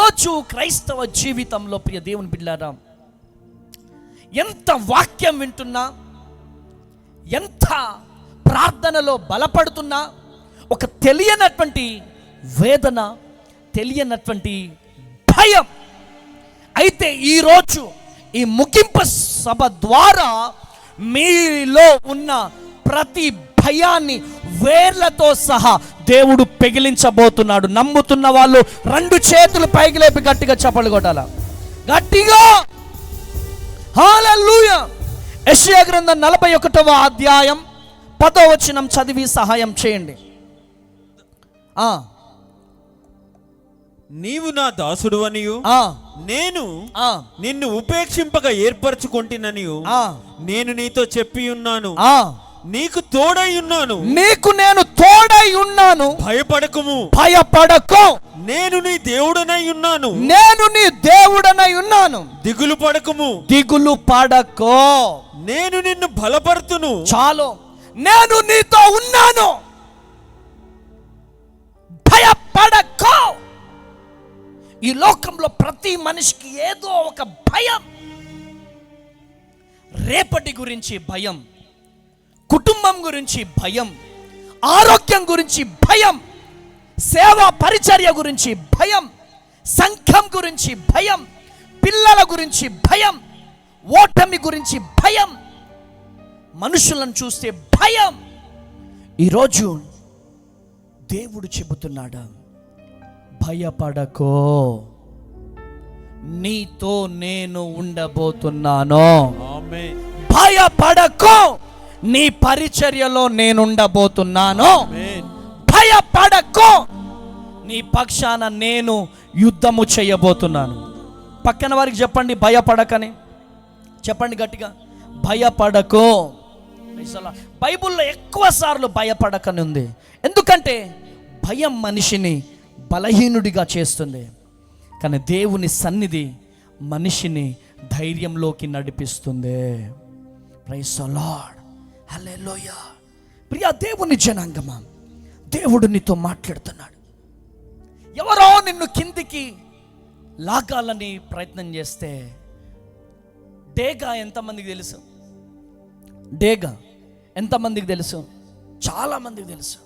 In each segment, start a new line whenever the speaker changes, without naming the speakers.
ఈరోజు క్రైస్తవ జీవితంలో ప్రియ దేవుని బిడ్డలారా, ఎంత వాక్యం వింటున్నా, ఎంత ప్రార్థనలో బలపడుతున్నా, ఒక తెలియనటువంటి వేదన, తెలియనటువంటి భయం. అయితే ఈరోజు ఈ ముగింపు సభ ద్వారా మీలో ఉన్న ప్రతి భయాన్ని వేర్లతో సహా దేవుడు పెగిలించబోతున్నాడు. నమ్ముతున్న వాళ్ళు 2 చేతులు పైకి లేపి గట్టిగా చప్పట్లు కొట్టాల, గట్టిగా హల్లెలూయా. యెషయా గ్రంథం 41వ అధ్యాయం 10వ వచనం చదివి సహాయం చేయండి.
నీవు నా దాసుడు అనియు నేను నిన్ను ఉపేక్షింపక ఏర్పరచుకొంటిననియు నేను నీతో చెప్పి ఉన్నాను. నీకు తోడై ఉన్నాను,
నీకు నేను తోడై ఉన్నాను,
భయపడకుము,
భయపడకు,
నేను నీ దేవుడనై ఉన్నాను,
నేను నీ దేవుడనై ఉన్నాను,
దిగులు పడకుము,
దిగులు పడకో,
నేను నిన్ను బలపరుతును.
చాలు, నేను నీతో ఉన్నాను, భయపడకో. ఈ లోకంలో ప్రతి మనిషికి ఏదో ఒక భయం. రేపటి గురించి భయం, కుటుంబం గురించి భయం, ఆరోగ్యం గురించి భయం, సేవా పరిచర్య గురించి భయం, సంఘం గురించి భయం, పిల్లల గురించి భయం, ఓటమి గురించి భయం, మనుషులను చూస్తే భయం. ఈరోజు దేవుడు చెబుతున్నాడు, భయపడకో, నీతో నేను ఉండబోతున్నాను. భయపడకో, నీ పరిచర్యలో నేను ఉండబోతున్నాను. భయపడకో, నీ పక్షాన నేను యుద్ధము చేయబోతున్నాను. పక్కన వారికి చెప్పండి, భయపడకని చెప్పండి గట్టిగా, భయపడకో. బైబిల్లో ఎక్కువ సార్లు భయపడకని ఉంది. ఎందుకంటే భయం మనిషిని బలహీనుడిగా చేస్తుంది, కానీ దేవుని సన్నిధి మనిషిని ధైర్యంలోకి నడిపిస్తుంది. ప్రైజ్ ది లార్డ్, హల్లెలూయా. ప్రియ దేవుని జనాంగమా, దేవుడు నీతో మాట్లాడుతున్నాడు. ఎవరో నిన్ను కిందికి లాగాలని ప్రయత్నం చేస్తే, డేగా ఎంతమందికి తెలుసు? డేగా ఎంతమందికి తెలుసు? చాలా మందికి తెలుసు.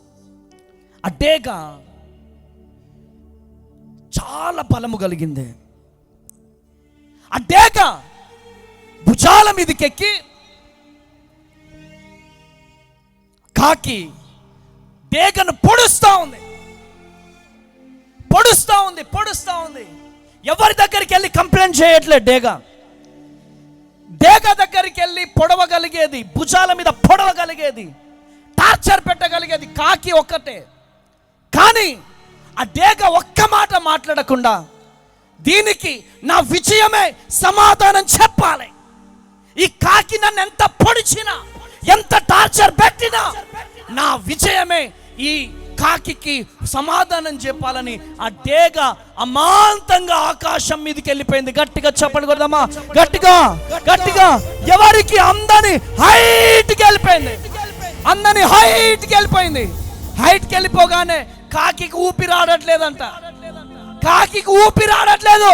ఆ డేగా చాలా బలము కలిగింది. ఆ డేగా భుజాల మీదకెక్కి కాకి డేగను పొడుస్తా ఉంది. ఎవరి దగ్గరికి వెళ్ళి కంప్లైంట్ చేయట్లేదు. డేగ దగ్గరికి వెళ్ళి పొడవగలిగేది, భుజాల మీద పొడవగలిగేది, టార్చర్ పెట్టగలిగేది కాకి ఒక్కటే. కానీ ఆ డేగ ఒక్క మాట మాట్లాడకుండా, దీనికి నా విజయమే సమాధానం చెప్పాలి, ఈ కాకి నన్ను ఎంత పొడిచినా, ఎంత టార్చర్ పెట్టినా నా విజయమే ఈ కాకి సమాధానం చెప్పాలని ఆ డేగ అమాంతంగా ఆకాశం మీదకి వెళ్ళిపోయింది. గట్టిగా చెప్పండి కొడదామా, గట్టిగా గట్టిగా. ఎవరికి అందని హైట్కి వెళ్ళిపోయింది, అందని హైట్కి వెళ్ళిపోయింది. హైట్కి వెళ్ళిపోగానే కాకి ఊపిరాడట్లేదంట. కాకి ఊపిరాడట్లేదు.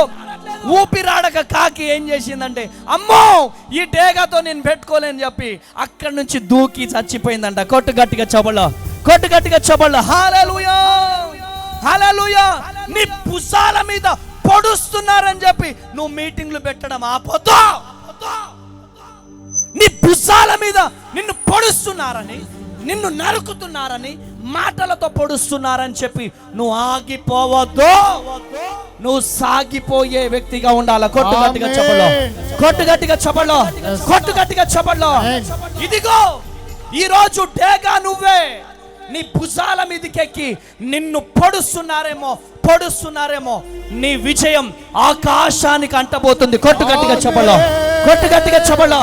ఊపిరాడక కాకి ఏం చేసిందంటే, అమ్మో ఈ డేగాతో నేను పెట్టుకోలేని చెప్పి అక్కడి నుంచి దూకి చచ్చిపోయిందంట. కొట్టు గట్టిగా చెప్పలో, కొట్టు గట్టిగా చెప్పలో. హల్లెలూయా, హల్లెలూయా. నీ భుజాల మీద పొడుస్తున్నారని చెప్పి నువ్వు మీటింగ్లు పెట్టడం ఆపొద్దు. నీ భుజాల మీద నిన్ను పొడుస్తున్నారని, నిన్ను నరుకుతున్నారని, మాటలతో పొడుస్తున్నారని చెప్పి నువ్వు ఆగిపోవద్దు. నువ్వు సాగిపోయే వ్యక్తిగా ఉండాలి. కొట్టు గట్టిగా చెప్పలో, కొట్టు గట్టిగా చెప్పలో, కొట్టు గట్టిగా చెప్పలో. ఇదిగో ఈరోజు డేగా నువ్వే. నీ భుజాల మీదకెక్కి నిన్ను పొడుస్తున్నారేమో, నీ విజయం ఆకాశానికి అంటబోతుంది. కొట్టు గట్టిగా చెప్పలో, కొట్టు గట్టిగా చెప్పలో,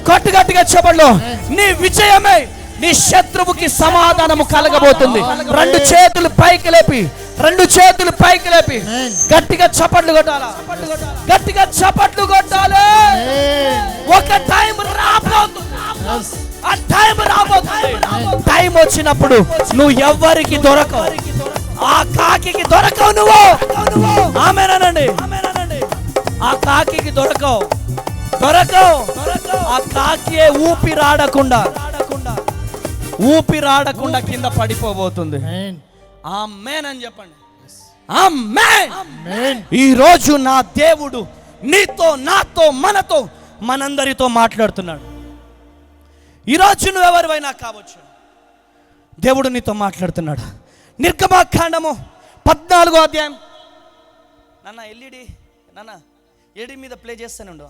కొట్టు గట్టిగా చెప్పలో. నీ విజయమే నీ శత్రువుకి సమాధానము కలగబోతుంది. 2 చేతులు పైకి లేపి, 2 చేతులు పైకి లేపి గట్టిగా చప్పట్లు కొట్టాలా, గట్టిగా చప్పట్లు కొట్టాలి. ఒక టైం రాబోతుంది, ఆ టైం రాబోతుంది. టైం వచ్చినప్పుడు నువ్వు ఎవ్వరికి దొరకవు. ఆ కాకి దొరకవు నువ్వు. ఆమేనండి. ఆ కాకి దొరకవు. ఆ కాకి ఊపిరాడకుండా కింద పడిపోబోతుంది. ఆమేన్ అని చెప్పండి. ఆమేన్. ఈ రోజు నా దేవుడు నీతో, నాతో, మనతో, మనందరితో మాట్లాడుతున్నాడు. ఈరోజు నువ్వెవరివైనా కావచ్చు, దేవుడు నీతో మాట్లాడుతున్నాడు. నిర్గమాకాండము 14వ అధ్యాయం. నాన్న ఎల్ఈడి నాన్న ఏడి మీద ప్లే చేస్తానుండు.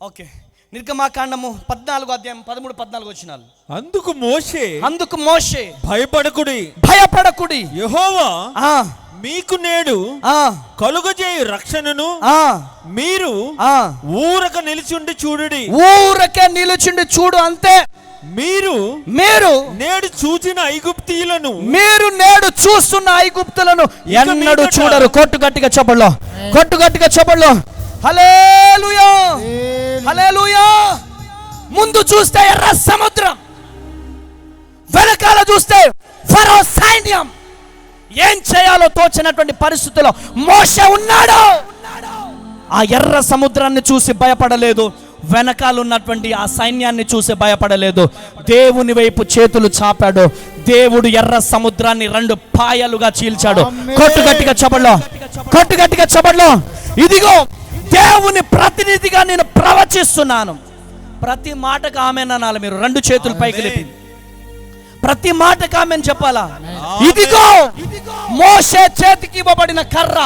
ఓకే, నిర్గమాకాండము 14వ అధ్యాయం 13-14 వచనాలు.
అందుకు మోషే భయపడకుడి, యెహోవా మీకు నేడు కలుగజేయు రక్షణను మీరు ఊరక నిలుచుండి చూడు. అంతే. మీరు నేడు చూసిన ఐగుప్తీయులను
నేడు చూస్తున్న ఐగుప్తులను ఎన్నడూ చూడరు. కొట్టు గట్టిగా చెప్పల్లో. హల్లెలూయా, హల్లెలూయా. ముందు చూస్తే ఎర్ర సముద్రం, వెనకాల చూస్తే ఫరో సైన్యం. ఏం చేయాలో తోచినటువంటి పరిస్థితుల్లో మోషే ఉన్నాడు. ఆ ఎర్ర సముద్రాన్ని చూసి భయపడలేదు, వెనకాల ఉన్నటువంటి ఆ సైన్యాన్ని చూసి భయపడలేదు. దేవుని వైపు చేతులు చాపాడు. దేవుడు ఎర్ర సముద్రాన్ని 2 పాయలుగా చీల్చాడు. కొట్టు గట్టిగా చెప్పట్లో. ఇదిగో దేవుని ప్రతినిధిగా నేను ప్రవచిస్తున్నాను. ప్రతి మాటకు ఆమేన్ అనాలి. మీరు 2 చేతులు పైకి లేపి ప్రతి మాటకు ఆమేన్ చెప్పాలా. ఇదిగో మోషే చేతికి ఇవ్వబడిన కర్ర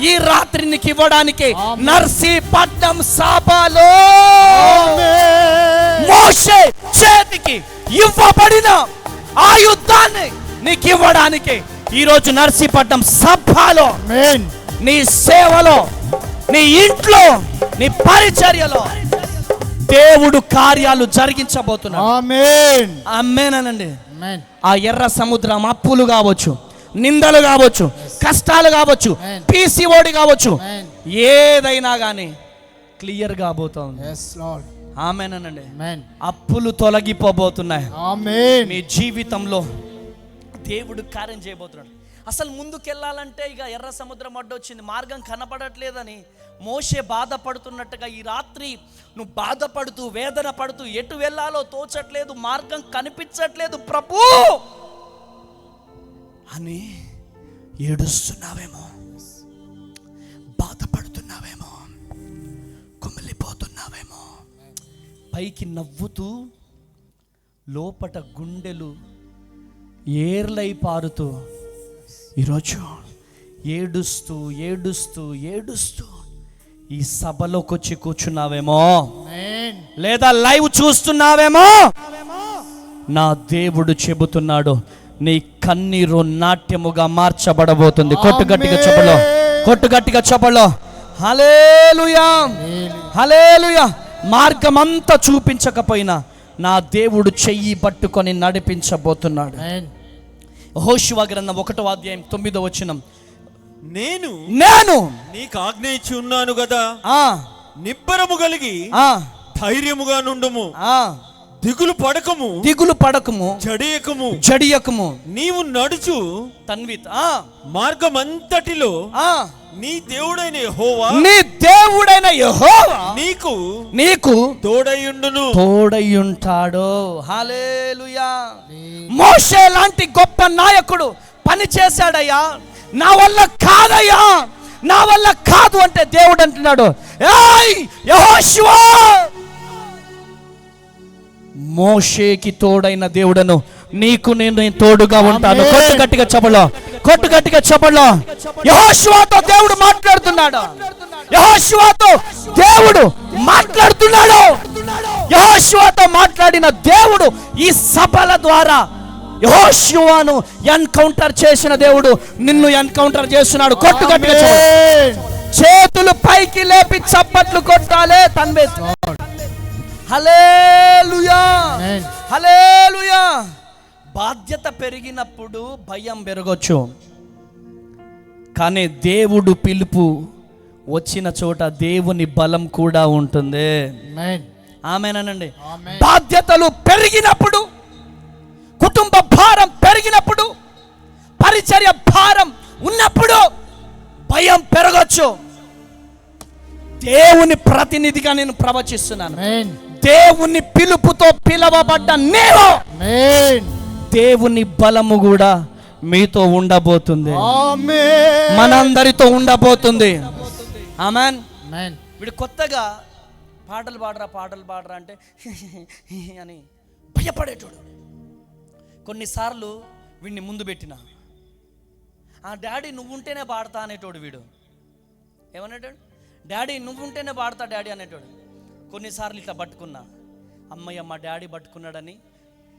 ఈ రాత్రి నీకు ఇవ్వడానికి నర్సీపట్నం సభలో మోషే చేతికి ఇవ్వబడిన ఆయుధాన్ని నీకు ఇవ్వడానికి ఈరోజు నర్సీపట్నం సభలో, నీ సేవలో, నీ ఇంట్లో, నీ పరిచర్యలో దేవుడు కార్యాలు జరిగించబోతున్నాడు. ఆమేన్ అనండి. ఆ ఎర్ర సముద్రం అప్పులు కావచ్చు, నిందలు కావచ్చు, కష్టాలు కావచ్చు, పీసీఓడి కావచ్చు, ఏదైనా కానీ క్లియర్ కాబోతోంది. ఆమేన్ అనండి. అప్పులు తొలగిపోబోతున్నాయి. మీ జీవితంలో దేవుడు కార్యం చేయబోతున్నాడు. అసలు ముందుకెళ్ళాలంటే ఇక ఎర్ర సముద్రం అడ్డొచ్చింది, మార్గం కనపడట్లేదని మోషే బాధపడుతున్నట్టుగా ఈ రాత్రి నువ్వు బాధపడుతూ, వేదన పడుతూ, ఎటు వెళ్ళాలో తోచట్లేదు, మార్గం కనిపించట్లేదు ప్రభు అని ఏడుస్తున్నావేమో, బాధపడుతున్నావేమో, కుమిలిపోతున్నావేమో. పైకి నవ్వుతూ లోపట గుండెలు ఏర్లై పారుతూ ఈరోజు ఏడుస్తూ ఈ సభలోకి వచ్చి కూర్చున్నావేమో, లేదా లైవ్ చూస్తున్నావేమో. నా దేవుడు చెబుతున్నాడు, నీ కన్నీరు నాట్యముగా మార్చబడబోతుంది. కొట్టు గట్టిగా చెప్పలో. హల్లెలూయా, హల్లెలూయా. మార్గమంతా చూపించకపోయినా నా దేవుడు చెయ్యి పట్టుకొని నడిపించబోతున్నాడు. యెహోషువ గ్రంథం 1వ అధ్యాయం 9వ వచనం.
నేను నీకు ఆజ్ఞ ఇచ్చి ఉన్నాను కదా, నిబ్బరము కలిగి ధైర్యముగా నుండుము, దిగులు పడకము, జడియకము. నీవు నడుచు తన్విత్ మార్గమంతటిలో నీ దేవుడైన యెహోవా నీకు తోడయ్యుంటాడు. హల్లెలూయా. మోషే లాంటి గొప్ప నాయకుడు పని చేశాడయ్యా. నా వల్ల కాదు అంటే దేవుడు అంటున్నాడు, ఏయ్ యెహోషువ, మోషేకి తోడైన దేవుడను నీకు నేను తోడుగా ఉంటాను. కొట్టు గట్టిగా చెప్పలో. యెహోషువతో దేవుడు మాట్లాడుతున్నాడు. యెహోషువతో మాట్లాడిన దేవుడు ఈ సభల ద్వారా యెహోషువను ఎన్కౌంటర్ చేసిన దేవుడు నిన్ను ఎన్కౌంటర్ చేస్తున్నాడు. కొట్టు గట్టిగా చేతులు పైకి లేపి చప్పట్లు కొట్టాలే తన్వే. హల్లెలూయా, హల్లెలూయా. బాధ్యత పెరిగినప్పుడు భయం పెరగొచ్చు, కానీ దేవుడు పిలుపు వచ్చిన చోట దేవుని బలం కూడా ఉంటుంది. ఆమేనండి. బాధ్యతలు పెరిగినప్పుడు, కుటుంబ భారం పెరిగినప్పుడు,
పరిచర్య భారం ఉన్నప్పుడు భయం పెరగచ్చు. దేవుని ప్రతినిధిగా నేను ప్రవచిస్తున్నాను. దేవుని పిలుపుతో పిలవబడ్డ నేను, దేవుని బలము కూడా మీతో ఉండబోతుంది, మనందరితో ఉండబోతుంది. ఆమేన్. వీడు కొత్తగా పాటలు పాడరా అంటే అని భయపడేటోడు. కొన్నిసార్లు వీడిని ముందు పెట్టిన డాడీ నువ్వుంటేనే పాడతా అనేటోడు. వీడు ఏమనేటోడు, డాడీ నువ్వుంటేనే పాడతా డాడీ అనేటోడు. కొన్నిసార్లు ఇట్లా పట్టుకున్నా, అమ్మయ్య మా డాడీ పట్టుకున్నాడని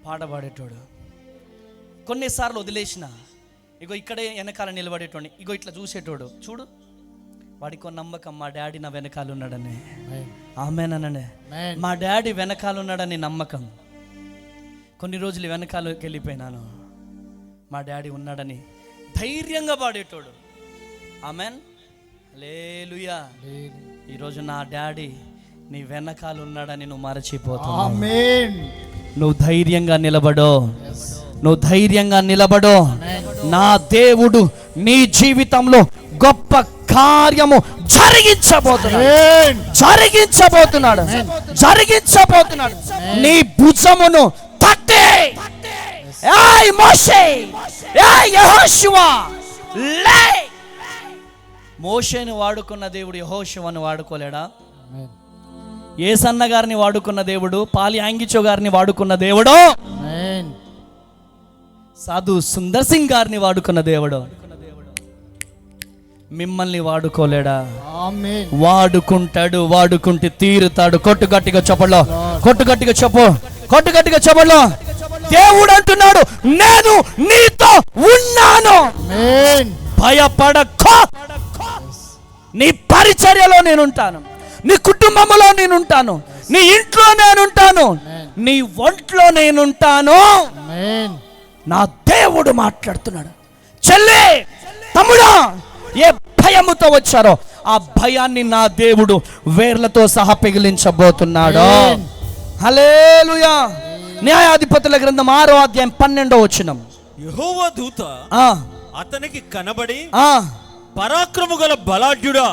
పాడబడేటోడు. కొన్నిసార్లు వదిలేసిన, ఇగో ఇక్కడే వెనకాల నిలబడేటోడిని, ఇగో ఇట్లా చూసేటోడు. చూడు వాడికో నమ్మకం, మా డాడీ నా వెనకాల ఉన్నాడని. ఆమేననే, మా డాడీ వెనకాల ఉన్నాడని నమ్మకం. కొన్ని రోజులు వెనకాలకి వెళ్ళిపోయినాను, మా డాడీ ఉన్నాడని ధైర్యంగా పాడేటోడు. ఆమేన్. హల్లెలూయా. ఈరోజు నా డాడీ నీ వెనకాల ఉన్నాడని నువ్వు మరచిపోతావు. ఆమేన్. నువ్వు ధైర్యంగా నిలబడో, నువ్వు ధైర్యంగా నిలబడో. నా దేవుడు నీ జీవితంలో గొప్ప కార్యము జరిగించబోతున్నాడు. నీ భుజమును తట్టి, ఏయ్ మోషే, ఏయ్ యెహోషువ లే. మోషేని వాడుకున్న దేవుడు యెహోషువను వాడుకోలేడా? యేసన్న గారిని వాడుకున్న దేవుడు పాలి యాంగిచో గారిని వాడుకున్న దేవుడు, సాధు సుందర్ సింగ్ గారిని వాడుకున్న దేవుడు మిమ్మల్ని వాడుకోలేడా? వాడుకుంటాడు, వాడుకుంటే తీరుతాడు. కొట్టు గట్టిగా చెప్పలో, కొట్టు గట్టిగా చెప్పు, కొట్టు గట్టిగా చెప్పలో. దేవుడు అంటున్నాడు, నేను నీతో ఉన్నాను, భయపడకో. నీ పరిచర్యలో నేనుంటాను, నీ కుటుంబంలో నేనుంటాను, నీ ఇంట్లో నేనుంటాను, నీ ఒంట్లో నేనుంటాను. నా దేవుడు మాట్లాడుతున్నాడు. చెల్లి, తమ్ముడా, ఏ భయముతో వచ్చారో ఆ భయాన్ని నా దేవుడు వేర్లతో సహా పెగిలించబోతున్నాడు. హల్లెలూయా. న్యాయాధిపతుల గ్రంథం 6వ అధ్యాయం 12వ వచనం.
యెహోవా దూత అతనికి కనబడి, పరాక్రము గల బలాఢ్యుడా,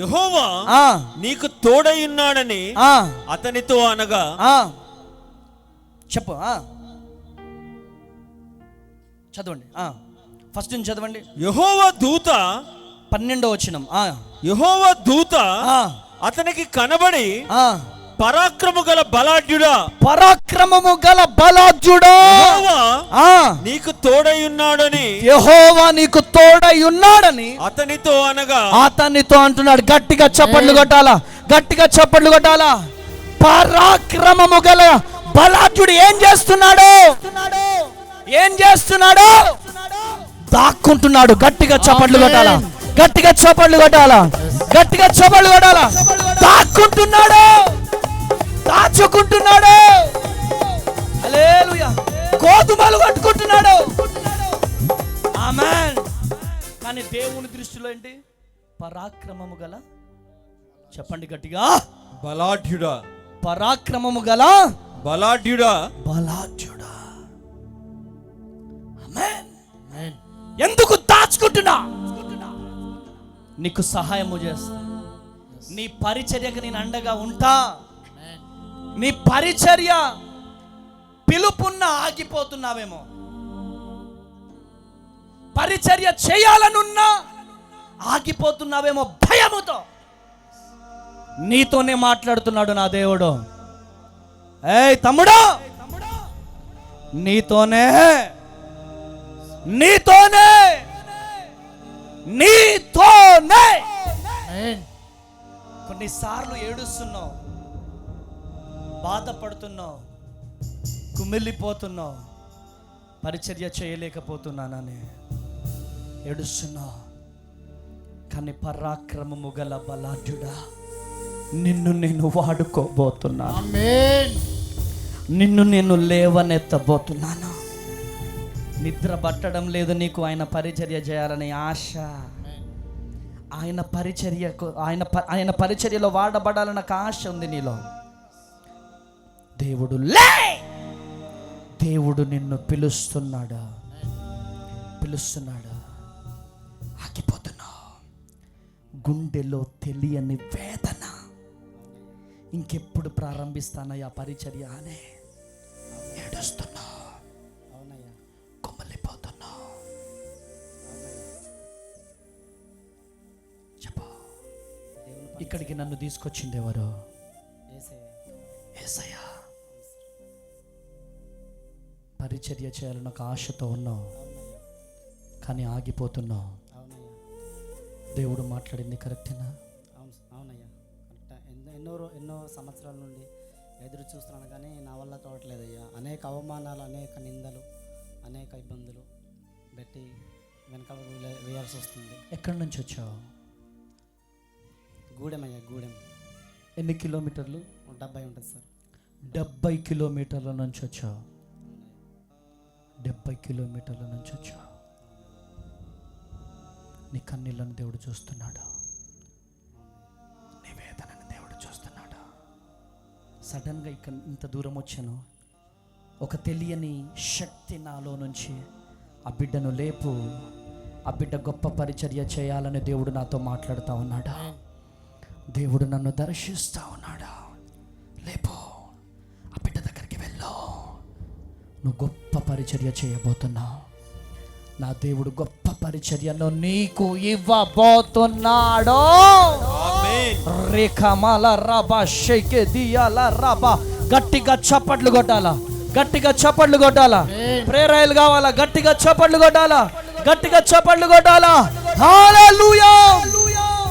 యెహోవా నీకు తోడై ఉన్నాడని అతనితో అనగా.
చెప్పు, చదవండి, ఫస్ట్ నుంచి చదవండి.
యెహోవా దూత
12వ వచనం.
యెహోవా దూత అతనికి కనబడి, పరాక్రము గల బలాఢ్యుడా,
పరాక్రమము గల బలాఢ్యుడా,
యెహోవా నీకు తోడై ఉన్నాడని,
యెహోవా నీకు తోడై ఉన్నాడని
అతనితో అనగా.
అతనితో అంటున్నాడు. గట్టిగా చప్పట్లు కొట్టాలా, గట్టిగా చప్పట్లు కొట్టాలా. పరాక్రమము గల బలాఢ్యుడు ఏం చేస్తున్నాడు? ఏం చేస్తున్నాడు? దాక్కుంటున్నాడు. గట్టిగా చప్పట్లు కొట్టాలా, గట్టిగా చప్పట్లు కొట్టాలా, గట్టిగా చప్పట్లు కొట్టాలా. దాక్కుంటున్నాడు, దాచుకుంటున్నాడు. హల్లెలూయా. గోధుమలు కట్టుకుంటున్నాడు. ఆమేన్. కానీ దేవుని దృష్టిలో ఏంటి? పరాక్రమము గల, చెప్పండి గట్టిగా,
బలాఢ్యుడా.
పరాక్రమము గల
బలాఢ్యుడా,
బలాఢ్యుడా. ఆమేన్. ఎందుకు దాచుకుంటున్నా? నీకు సహాయము చేస్తా, నీ పరిచర్యకు నేను అండగా ఉంటా. నీ పరిచర్య పిలుపున్న ఆగిపోతున్నావేమో, పరిచర్య చేయాలనున్నా ఆగిపోతున్నావేమో భయముతో. నీతోనే మాట్లాడుతున్నాడు నా దేవుడు. ఏయ్ తమ్ముడు, నీతోనే, నీతోనే, నీతోనే. కొన్నిసార్లు ఏడుస్తున్నావు, బాధపడుతున్నావు, కుమిలిపోతున్నావు, పరిచర్య చేయలేకపోతున్నానని ఏడుస్తున్నావు. కానీ పరాక్రమము గల బలాఢ్యుడా, నిన్ను నేను వాడుకోబోతున్నాను, నిన్ను నేను లేవనెత్తబోతున్నాను. నిద్ర పట్టడం లేదు నీకు ఆయన పరిచర్య చేయాలనే ఆశ, ఆయన పరిచర్యకు, ఆయన పరిచర్యలో వాడబడాలన్న ఆశ ఉంది నీలో. దేవుడు లే, దేవుడు నిన్ను పిలుస్తున్నాడు. పిలుస్తున్నాడు. ఆగిపోతున్నా, గుండెలో తెలియని వేదన. ఇంకెప్పుడు ప్రారంభిస్తానయ్యా పరిచర్య అని ఏడుస్తున్నా, కుమ్మలిపోతున్నా. చెప్పు, ఇక్కడికి నన్ను తీసుకొచ్చింది ఎవరు? యేసయ్య. పరిచర్య చేయాలని ఒక ఆశతో ఉన్నావు, కానీ ఆగిపోతున్నావు. దేవుడు మాట్లాడింది కరెక్టేనా?
అవునయ్యా, కరెక్ట్. ఎన్నో సంవత్సరాల నుండి ఎదురు చూస్తున్నాను, కానీ నా వల్ల కావట్లేదయ్యా. అనేక అవమానాలు, అనేక నిందలు, అనేక ఇబ్బందులు పెట్టి వెనకాల వేయాల్సి వస్తుంది.
ఎక్కడి నుంచి వచ్చావు?
గూడెం అయ్యా, గూడెం.
ఎన్ని కిలోమీటర్లు?
70 ఉంటుంది సార్.
70 కిలోమీటర్ల నుంచి వచ్చావు. 70 కిలోమీటర్ల నుంచి వచ్చావు. నీ కన్నీళ్ళను దేవుడు చూస్తున్నాడు, నీ వేదనను దేవుడు చూస్తున్నాడు. సడన్గా ఇక్కడ ఇంత దూరం వచ్చాను, ఒక తెలియని శక్తి నాలో నుంచి ఆ బిడ్డను లేపు, ఆ బిడ్డ గొప్ప పరిచర్య చేయాలని దేవుడు నాతో మాట్లాడుతూ ఉన్నాడు. దేవుడు నన్ను దర్శిస్తూ ఉన్నాడు. లేపో, ఆ బిడ్డ దగ్గరికి వెళ్ళు, నువ్వు గొప్ప పరిచర్య చేయబోతున్నావు. నా దేవుడు గొప్ప పరిచర్యను నీకు ఇవ్వబోతున్నాడు. రేఖమాల రబా షేకే దియాల రబా. గట్టిగా చప్పట్లు కొట్టాలా, గట్టిగా చప్పట్లు కొట్టాలా. ప్రేరాయలు కావాలా, గట్టిగా చప్పట్లు కొట్టాలా, గట్టిగా చప్పట్లు కొట్టాలా. హల్లెలూయా.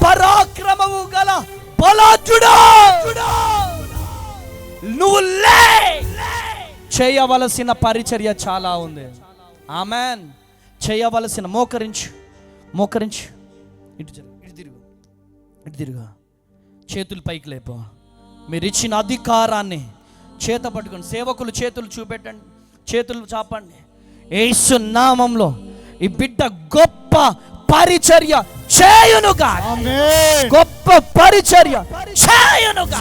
పరాక్రమము గల బలాఢ్యుడా, నువ్వు లే. చేయవలసిన పరిచర్య చాలా ఉంది. ఆమెన్. చేయవలసిన, మోకరించు, మోకరించు. ఇటు తిరుగు, ఇటు తిరుగు. చేతులు పైకి లేపో. మీరు ఇచ్చిన అధికారాన్ని చేత పట్టుకోండి. సేవకులు చేతులు చూపెట్టండి, చేతులు చాపండి. యేసు నామములో ఈ బిడ్డ గొప్ప పరిచర్య చేయునుగా, గొప్ప పరిచర్య చేయునుగా.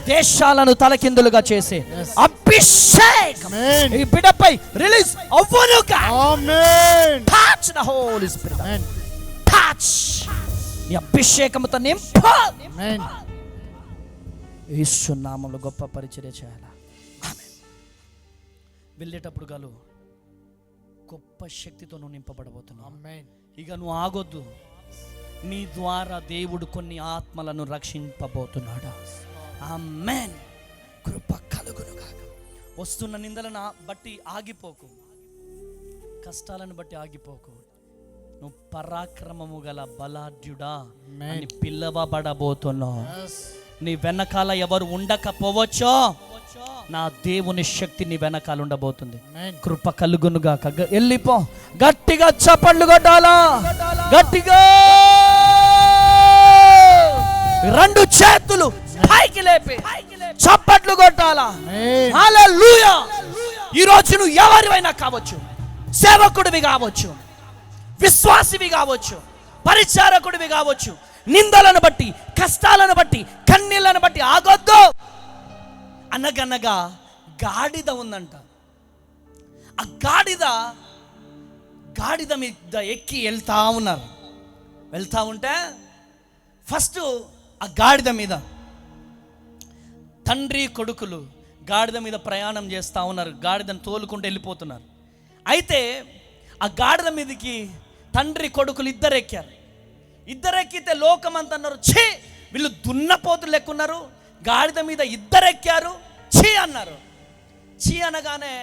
దేశాలను తలకిందులుగా చేసే అభిషేకం ఈ బిడ్డపై రిలీజ్ అవ్వునుగా. Touch the holy spirit, touch. నీ అభిషేకముతో నింపు. యేసు నామములో గొప్ప పరిచర్య చేయాలా. ఆమేన్. వెళ్ళేటప్పుడు గాలు గొప్ప శక్తితో నువ్వు నింపబడబోతున్నావు. ఇక నువ్వు ఆగొద్దు. నీ ద్వారా దేవుడు కొన్ని ఆత్మలను రక్షింపబోతున్నాడు. ఆమేన్. కృప కలుగును గాక. వస్తున్న నిందలను బట్టి ఆగిపోకు, కష్టాలను బట్టి ఆగిపోకు. నువ్వు పరాక్రమము గల బలాఢ్యుడా అని పిలవబడబోతున్నావు. నీ వెనకాల ఎవరు ఉండకపోవచ్చో, నా దేవుని శక్తి నీ వెనకాల ఉండబోతుంది. కృప కలుగును గాక. వెళ్ళిపో. గట్టిగా చప్పట్లు కొట్టాలా, గట్టిగా. రెండు చేతులు పైకి లేపి చప్పట్లు కొట్టాలా. హల్లెలూయా. ఈ రోజు నువ్వు ఎవరివైనా కావచ్చు, సేవకుడివి కావచ్చు, విశ్వాసివి కావచ్చు, పరిచారకుడివి కావచ్చు. నిందలను బట్టి, కష్టాలను బట్టి, కన్నీళ్లను బట్టి ఆగొద్దు. అనగనగా గాడిద ఉందంట. ఆ గాడిద మీద ఎక్కి వెళ్తా ఉన్నారు. వెళ్తా ఉంటే ఫస్ట్ ఆ గాడిద మీద తండ్రి కొడుకులు గాడిద మీద ప్రయాణం చేస్తూ ఉన్నారు. గాడిదను తోలుకుంటూ వెళ్ళిపోతున్నారు. అయితే ఆ గాడిద మీదకి తండ్రి కొడుకులు ఇద్దరు ఎక్కారు. ఇద్దరు ఎక్కితే లోకమంతా అన్నారు, ఛీ వీళ్ళు దున్నపోతులు లెక్కున్నారు, గాడిద మీద ఇద్దరు ఎక్కారు, ఛీ అన్నారు. ఛీ అనగానే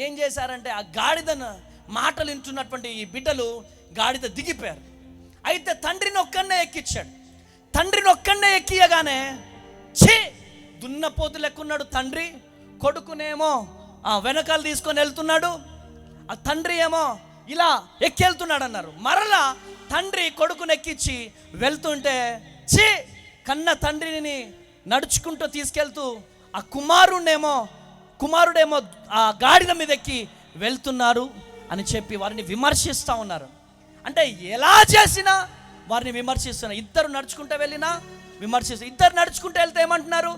ఏం చేశారంటే ఆ గాడిదను మాటలు వింటున్నటువంటి ఈ బిడ్డలు గాడిద దిగిపోయారు. అయితే తండ్రిని ఒక్కనే ఎక్కించాడు. తండ్రిని ఒక్కనే ఎక్కియగానే ఛీ దున్నపోతు లెక్కున్నాడు తండ్రి, కొడుకునేమో వెనకాల తీసుకొని వెళ్తున్నాడు, ఆ తండ్రి ఏమో ఇలా ఎక్కెళ్తున్నాడు అన్నారు. మరలా తండ్రి కొడుకుని ఎక్కించి వెళ్తుంటే ఛీ కన్న తండ్రిని నడుచుకుంటూ తీసుకెళ్తూ ఆ కుమారుడేమో ఆ గాడిద మీద ఎక్కి వెళ్తున్నారు అని చెప్పి వారిని విమర్శిస్తూ ఉన్నారు. అంటే ఎలా చేసినా వారిని విమర్శిస్తున్నారు. ఇద్దరు నడుచుకుంటూ వెళ్ళినా విమర్శిస్తారు. ఇద్దరు నడుచుకుంటూ వెళ్తే ఏమంటున్నారు,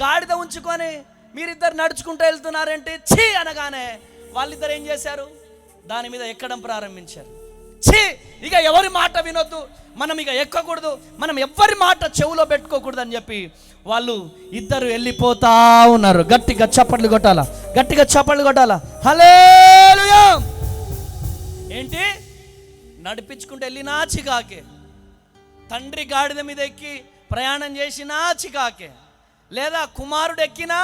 గాడిద ఉంచుకొని మీరిద్దరు నడుచుకుంటూ వెళ్తున్నారంటే ఛీ అనగానే వాళ్ళిద్దరు ఏం చేశారు, దాని మీద ఎక్కడం ప్రారంభించారు. ఇక ఎవరి మాట వినొద్దు, మనం ఇక ఎక్కకూడదు, మనం ఎవరి మాట చెవులో పెట్టుకోకూడదు అని చెప్పి వాళ్ళు ఇద్దరు వెళ్ళిపోతా ఉన్నారు. గట్టిగా చప్పట్లు కొట్టాలా, గట్టిగా చప్పట్లు కొట్టాలా. హల్లెలూయా. ఏంటి నడిపించుకుంటూ వెళ్ళినా చికాకే, తండ్రి గాడిద మీద ఎక్కి ప్రయాణం చేసినా చికాకే, లేదా కుమారుడు ఎక్కినా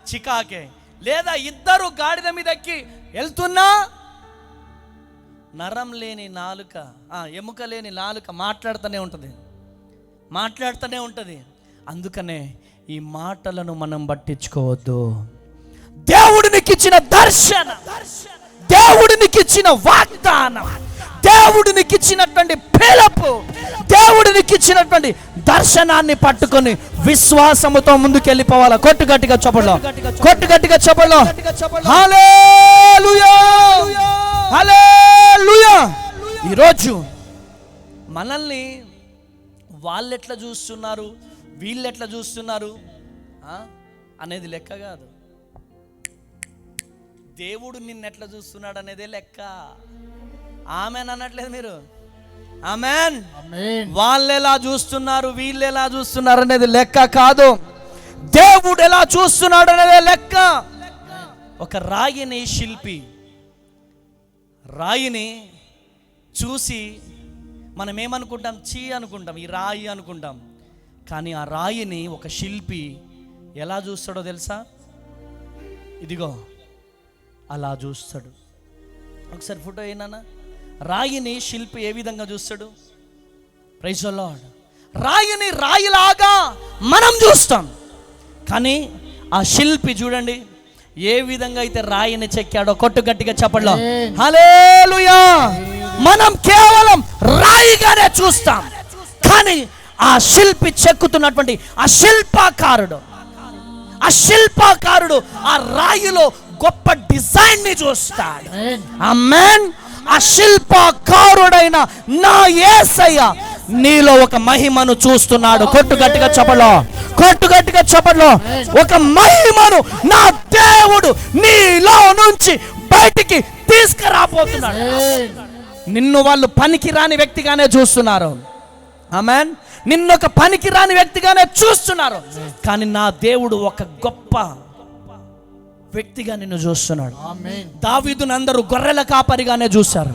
చికాకే, లేదా ఇద్దరు గాడిద మీద ఎక్కి వెళ్తున్నా నరం లేని నాలుక, ఎముక లేని నాలుక మాట్లాడుతూనే ఉంటుంది. అందుకనే ఈ మాటలను మనం పట్టించుకోవద్దు. దేవుడినికి ఇచ్చిన దర్శన, దేవుడినికి ఇచ్చిన వాగ్దానం, దేవుడినికి ఇచ్చినటువంటి పిలుపు, దేవుడినికి ఇచ్చినటువంటి దర్శనాన్ని పట్టుకొని విశ్వాసముతో ముందుకెళ్ళిపోవాలా. కొట్టు గట్టిగా చప్పట్లో, కొట్టు గట్టిగా చప్పట్లో. హల్లెలూయా, హల్లెలూయా. ఈరోజు మనల్ని వాళ్ళు ఎట్లా చూస్తున్నారు, వీళ్ళు ఎట్లా చూస్తున్నారు అనేది లెక్క కాదు. దేవుడు నిన్ను ఎట్లా చూస్తున్నాడు అనేదే లెక్క. ఆమెన్ అనట్లేదు మీరు, ఆమెన్. వాళ్ళు ఎలా చూస్తున్నారు, వీళ్ళు ఎలా చూస్తున్నారు అనేది లెక్క కాదు. దేవుడు ఎలా చూస్తున్నాడు అనేదే లెక్క. ఒక రాయిని శిల్పి రాయిని చూసి మనం ఏమనుకుంటాం, చీ అనుకుంటాం, ఈ రాయి అనుకుంటాం. కానీ ఆ రాయిని ఒక శిల్పి ఎలా చూస్తాడో తెలుసా? ఇదిగో అలా చూస్తాడు. ఒకసారి ఫోటో అయినా రాయిని శిల్పి ఏ విధంగా చూస్తాడు? Praise the lord. రాయిని రాయిలాగా మనం చూస్తాం, కానీ ఆ శిల్పి చూడండి ఏ విధంగా అయితే రాయిని చెక్కాడో. కొట్టు గట్టిగా చెప్పండి హల్లెలూయా. మనం కేవలం రాయిగానే చూస్తాం, కానీ ఆ శిల్పి చెక్కుతున్నటువంటి ఆ శిల్పకారుడు ఆ రాయిలో గొప్ప డిజైన్ ని చూస్తాడు. ఆమేన్. ఆ శిల్పకారుడైన నా యేసయ్య నీలో ఒక మహిమను చూస్తున్నాడు. కొట్టు గట్టిగా చెప్పలో, కొట్టు గట్టిగా చెప్పలో. ఒక మహిమను నా దేవుడు నీలో నుంచి బయటికి తీసుకురాబోతున్నాడు. నిన్ను వాళ్ళు పనికి రాని వ్యక్తిగానే చూస్తున్నారు. ఆమేన్. నిన్నొక పనికి రాని వ్యక్తిగానే చూస్తున్నారు, కానీ నా దేవుడు ఒక గొప్ప వ్యక్తిగా నిన్ను చూస్తున్నాడు. దావీదును అందరూ గొర్రెల కాపరిగానే చూశారు,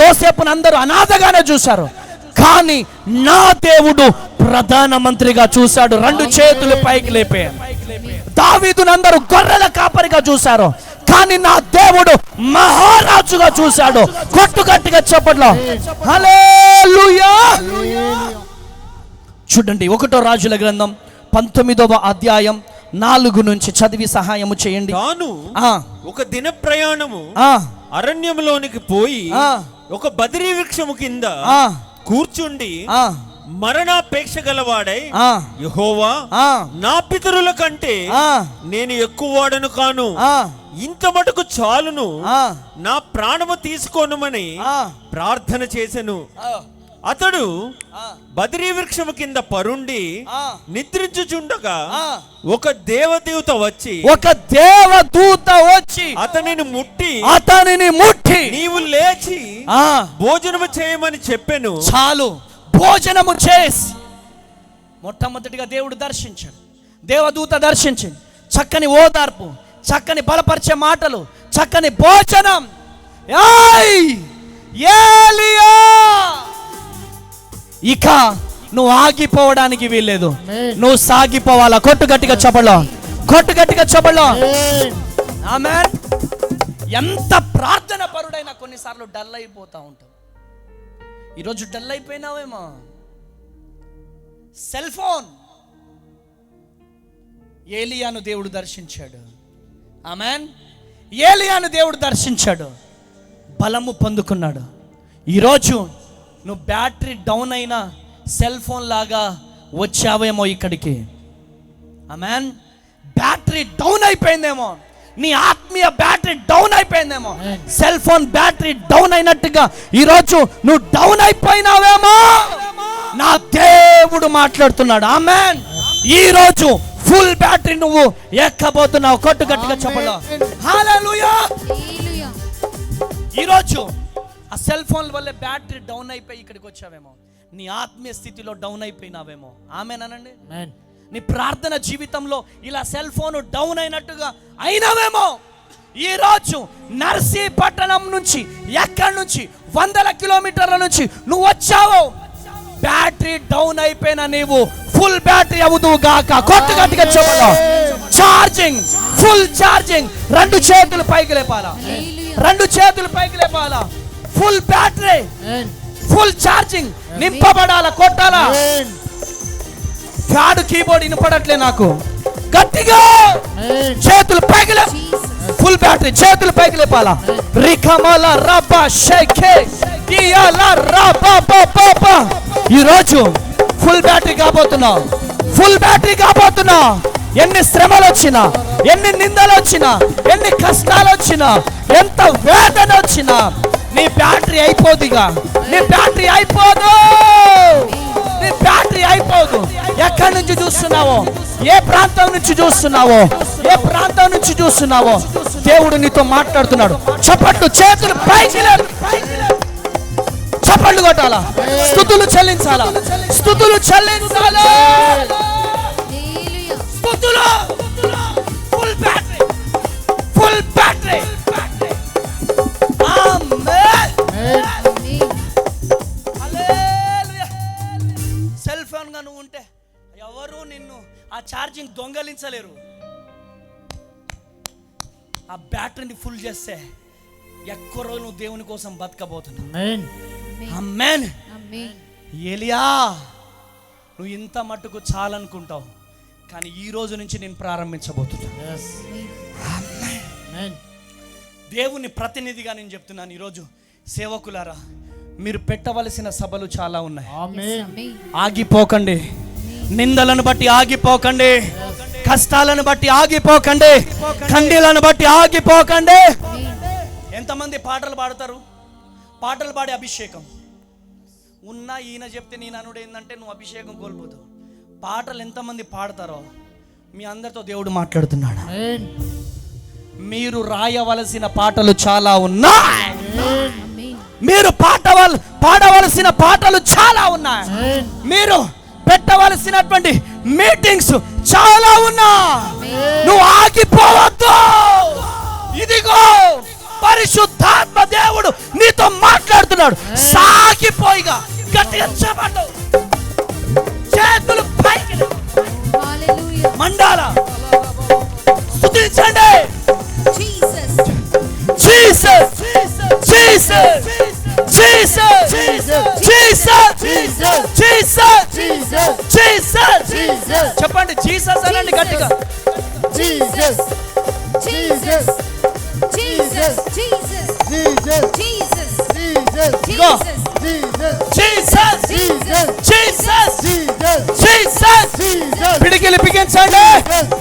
యోసేపును అందరూ అనాథగానే చూశారు, కానీ నా దేవుడు ప్రధానమంత్రిగా చూశాడు. రెండు చేతులు పైకి లేపే. దావీదును అందరూ గొర్రెల కాపరిగా చూశారు, కానీ నా దేవుడు మహారాజుగా చూశాడు. కొట్టు గట్టిగా చెప్పట్లో హల్లెలూయా. చూడండి 1 రాజుల గ్రంథం 19వ అధ్యాయం 4 నుంచి చదివి సహాయము చేయండి.
తాను ఒక దిన ప్రయాణము అరణ్యంలోనికి పోయి ఒక బదిరీ వృక్షము కింద కూర్చుండి మరణాపేక్ష గలవాడై, యెహోవా నా పితరుల కంటే నేను ఎక్కువ వాడను కాను, ఇంత మటుకు చాలును, నా ప్రాణము తీసుకోనుమని ప్రార్థన చేసెను. అతడు బదిరీ వృక్షము కింద పరుండి నిద్రించుచుండగా ఒక దేవదూత వచ్చి అతనిని ముట్టి నీవు లేచి భోజనము చేయమని చెప్పెను.
చాలు, భోజనము చేసి. మొట్టమొదటిగా దేవుడు దర్శించాడు, దేవదూత దర్శించింది. చక్కని ఓదార్పు, చక్కని బలపరిచే మాటలు, చక్కని భోజనం. ఏలియా, ఇక నువ్వు ఆగిపోవడానికి వీల్లేదు, నువ్వు సాగిపోవాలా. కొట్టు గట్టిగా చెప్పలో, కొట్టు గట్టిగా చెప్పలో. ఆమేన్. ఎంత ప్రార్థన పరుడైనా కొన్నిసార్లు డల్ అయిపోతా ఉంటాం. ఈరోజు డల్ అయిపోయినావేమో. Cell phone. ఏలియాను దేవుడు దర్శించాడు. ఆమేన్. ఏలియాను దేవుడు దర్శించాడు, బలము పొందుకున్నాడు. ఈరోజు నువ్వు బ్యాటరీ డౌన్ అయినా సెల్ ఫోన్ లాగా వచ్చావేమో ఇక్కడికి. ఆమేన్. బ్యాటరీ డౌన్ అయిపోయిందేమో, నీ ఆత్మీయ బ్యాటరీ డౌన్ అయిపోయిందేమో, సెల్ ఫోన్ బ్యాటరీ డౌన్ అయినట్టుగా ఈరోజు నువ్వు డౌన్ అయిపోయినావేమో. నా దేవుడు మాట్లాడుతున్నాడు. ఆమేన్. ఈరోజు ఫుల్ బ్యాటరీ నువ్వు ఎక్కబోతున్నావు. కొట్టు గట్టిగా చెప్పలో హల్లెలూయా. ఈరోజు ఆ సెల్ ఫోన్ వల్ల బ్యాటరీ డౌన్ అయిపోయి ఇక్కడికి వచ్చావేమో, నీ ఆత్మీయ స్థితిలో డౌన్ అయిపోయినావేమో. ఆమేనండి. నీ ప్రార్థన జీవితంలో ఇలా సెల్ ఫోన్ డౌన్ అయినట్టుగా అయినావేమో. ఈరోజు నర్సీపట్నం నుంచి, ఎక్కడి నుంచి, 100 కిలోమీటర్ల నుంచి నువ్వు వచ్చావు. బ్యాటరీ డౌన్ అయిపోయినా నీవు ఫుల్ బ్యాటరీ అవుదువు గాక. కొత్త గట్టిగా చెప్పాలి. Charging, full charging. 2 చేతులు పైకి లేపాలా, 2 చేతులు పైకి లేపాలా. ఫుల్ బ్యాటరీ, ఫుల్ ఛార్జింగ్ నింపబడాలా, కొట్టాలా. ఫ్యాడ్ కీబోర్డ్ వినపడట్లే నాకు. గట్టిగా చేతులు పైకి లే. ఫుల్ బ్యాటరీ, చేతులు పైకి లేపాలా. రికమల రబ్బా షేకే కియాల రబ్బా బాబా. ఈరోజు ఫుల్ బ్యాటరీ కాబోతున్నావు, ఫుల్ బ్యాటరీ కాబోతున్నావు. ఎన్ని శ్రమలు వచ్చినా, ఎన్ని నిందలు వచ్చినా, ఎన్ని కష్టాలు వచ్చినా, ఎంత వేదన వచ్చినా నీ బ్యాటరీ అయిపోదుగా. నీ బ్యాటరీ అయిపోదు, నీ బ్యాటరీ అయిపోదు. ఎక్కడి నుంచి చూస్తున్నావో, ఏ ప్రాంతం నుంచి చూస్తున్నావో, ఏ ప్రాంతం నుంచి చూస్తున్నావో దేవుడు నీతో మాట్లాడుతున్నాడు. చప్పట్లు, చేతులు పైకి లేపు, చప్పట్లు కొట్టాలా, స్తుతులు చెల్లించాలా, స్తుతులు చెల్లించాలా, స్తుతులు. Full battery, full battery. Cell phone గా నువ్వు ఉంటే ఎవరు నిన్ను ఆ ఛార్జింగ్ దొంగలించలేరు. ఆ బ్యాటరీని ఫుల్ చేస్తే ఎక్కువ రోజులు నువ్వు దేవుని కోసం బతకబోతున్నావు. ఆమేన్. ఏలియా, నువ్వు ఇంత మట్టుకు చాలనుకుంటావు, కానీ ఈ రోజు నుంచి నేను ప్రారంభించబోతున్నా. దేవుని ప్రతినిధిగా నేను చెప్తున్నాను. ఈరోజు సేవకులారా, మీరు పెట్టవలసిన సభలు చాలా ఉన్నాయి. ఆగిపోకండి. నిందలను బట్టి ఆగిపోకండి, కష్టాలను బట్టి ఆగిపోకండి, ఖండీలను బట్టి ఆగిపోకండి. ఎంతమంది పాటలు పాడతారు? పాటలు పాడే అభిషేకం ఉన్నా ఈయన చెప్తే నేను అనుడు ఏంటంటే నువ్వు అభిషేకం కోల్పోతావు. పాటలు ఎంతమంది పాడతారో మీ అందరితో దేవుడు మాట్లాడుతున్నాడు. మీరు రాయవలసిన పాటలు చాలా ఉన్నాయి. మీరు పాడవలసిన పాటలు చాలా ఉన్నాయి. మీరు పెట్టవలసినటువంటి మీటింగ్స్ చాలా ఉన్నాయి. నువ్వు ఆగిపోవద్దు. ఇదిగో పరిశుద్ధాత్మ దేవుడు నీతో మాట్లాడుతున్నాడు. సాగిపోయిగా గట్టిగా చెప్పండి, చేతులు పైకి మండాల స్తుతించండి. Jesus, Jesus, Jesus, Jesus, Jesus, Jesus. చెప్పండి, జీసస్ అనండి గట్టిగా.
Jesus, Jesus, Jesus, Jesus, Jesus, Jesus, Jesus,
Jesus, Jesus, Jesus, Jesus, Jesus. పిడికిలి బిగించండి.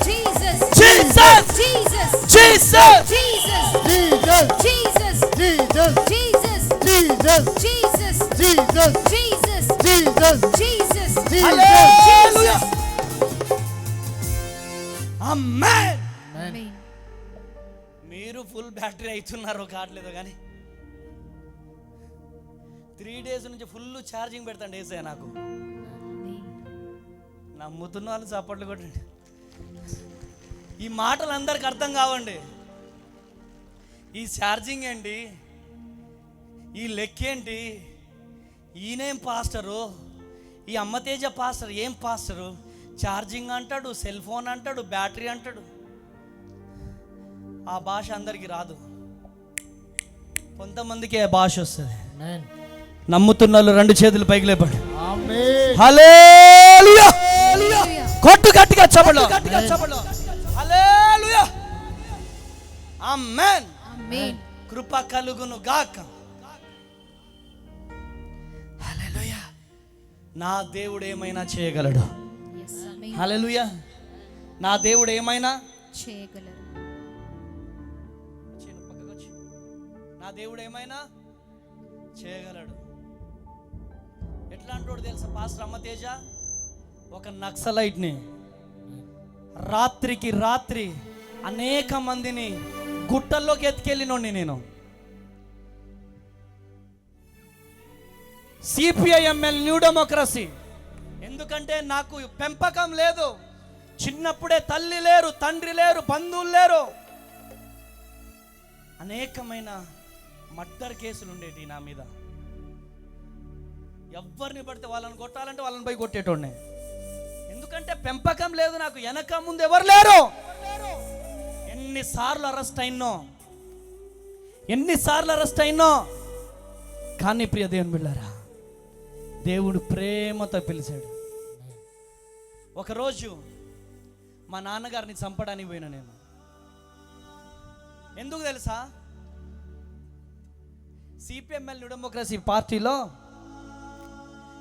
Jesus, Jesus, Jesus, Jesus, Jesus, Jesus, Jesus, Jesus, Jesus, Jesus, Jesus, Jesus, Jesus, Jesus, Jesus. హల్లెలూయా. ఆమేన్. మీరు full battery అవుతున్నారో కావట్లేదో కానీ 3 days నుంచి ఫుల్ ఛార్జింగ్ పెడతాండి ఏసయ్య నాకు. నమ్ముతున్న వాళ్ళు చప్పట్లు కొట్టండి. ఈ మాటలు అందరికి అర్థం కావండి. ఈ ఛార్జింగ్ ఏంటి, ఈ లెక్కేంటి, ఈయనేం పాస్టరు, ఈ అమ్మతేజ పాస్టర్ ఏం పాస్టరు, ఛార్జింగ్ అంటాడు, సెల్ ఫోన్ అంటాడు, బ్యాటరీ అంటాడు. ఆ భాష అందరికీ రాదు, కొంతమందికి ఆ భాష వస్తుంది. నమ్ముతున్న వాళ్ళు 2 చేతులు పైకి లేపండి. హల్లెలూయా. కొట్టు గట్టిగా చప్పట్లు, గట్టిగా చప్పట్లు. హల్లెలూయా. ఆమేన్. కృప కలుగును గాక. హల్లెలూయా. నా దేవుడు ఏమైనా చేయగలడు. హల్లెలూయా. నా దేవుడు ఏమైనా చేయగలడు. నా దేవుడు ఏమైనా చేయగలడు. ఎట్లా అంటాడు తెలుసా పాస్టర్ అమ్మతేజ? ఒక నక్సలైట్ని రాత్రికి రాత్రి అనేక మందిని గుట్టల్లోకి ఎత్తుకెళ్ళినోడిని నేను.
CPIML new democracy. ఎందుకంటే నాకు పెంపకం లేదు. చిన్నప్పుడే తల్లి లేరు, తండ్రి లేరు, బంధువులు లేరు. అనేకమైన మర్డర్ కేసులు ఉండేటి నా మీద. ఎవరిని పడితే వాళ్ళని కొట్టాలంటే వాళ్ళని పోయి కొట్టేటోడ్నే. ఎందుకంటే పెంపకం లేదు నాకు. వెనక ముందు ఎవరు లేరు. ఎన్నిసార్లు అరెస్ట్ అయినో. కానీ ప్రియ దేవుని బిడ్డలారా, దేవుడు ప్రేమతో పిలిచాడు. ఒకరోజు మా నాన్నగారిని చంపడానికి పోయినా నేను. ఎందుకు తెలుసా? సిపిఎంఎల్ న్యూ డెమోక్రసీ పార్టీలో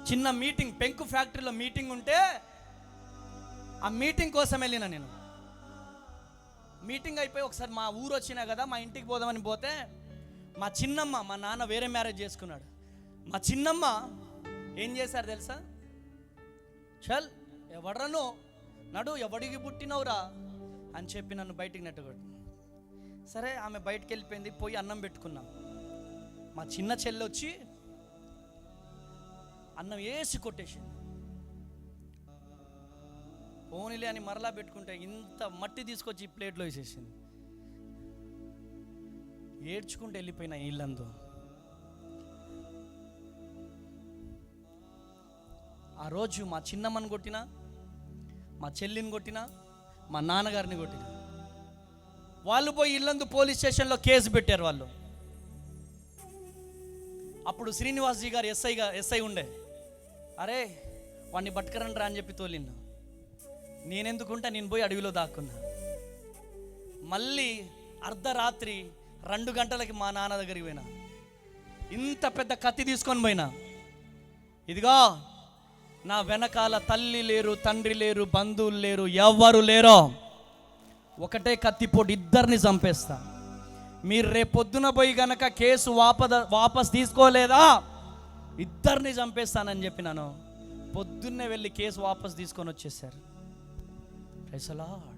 చిన్న మీటింగ్, పెంకు ఫ్యాక్టరీలో మీటింగ్ ఉంటే ఆ మీటింగ్ కోసం వెళ్ళినా నేను. మీటింగ్ అయిపోయి ఒకసారి మా ఊరు వచ్చినా కదా, మా ఇంటికి పోదామని పోతే మా చిన్నమ్మ, మా నాన్న వేరే మ్యారేజ్ చేసుకున్నాడు. మా చిన్నమ్మ ఏం చేశారు తెలుసా? చల్ ఎవడను నడు, ఎవడికి పుట్టినవురా అని చెప్పి నన్ను బయటికి నెట్టగొట్టు. సరే ఆమె బయటికి వెళ్ళిపోయింది. పోయి అన్నం పెట్టుకున్నాం. మా చిన్న చెల్లి వచ్చి అన్నం వేసి కొట్టేసింది. పోనీలే అని మరలా పెట్టుకుంటే ఇంత మట్టి తీసుకొచ్చి ప్లేట్లో వేసేసింది. ఏడ్చుకుంటూ వెళ్ళిపోయిన ఇల్లందు. ఆ రోజు మా చిన్నమ్మని కొట్టినా, మా చెల్లిని కొట్టినా, మా నాన్నగారిని కొట్టినా. వాళ్ళు పోయి ఇల్లందు పోలీస్ స్టేషన్లో కేసు పెట్టారు వాళ్ళు. అప్పుడు శ్రీనివాస్జీ గారు ఎస్ఐ ఉండే. అరే వాడిని పట్టుకరండి రా అని చెప్పి తోలిన్నా. నేనెందుకుంటా, నేను పోయి అడవిలో దాక్కున్నా. మళ్ళీ అర్ధరాత్రి 2 గంటలకి మా నాన్న దగ్గరికి పోయినా. ఇంత పెద్ద కత్తి తీసుకొని పోయినా. ఇదిగో నా వెనకాల తల్లి లేరు, తండ్రి లేరు, బంధువులు లేరు, ఎవ్వరు లేరో. ఒకటే కత్తిపోటు ఇద్దరిని చంపేస్తా. మీరు రేపొద్దున పోయి గనక కేసు వాపస్ తీసుకోలేదా, ఇద్దరిని చంపేస్తానని చెప్పినాను. పొద్దున్నే వెళ్ళి కేసు వాపస్ తీసుకొని వచ్చేసారు. Praise the lord.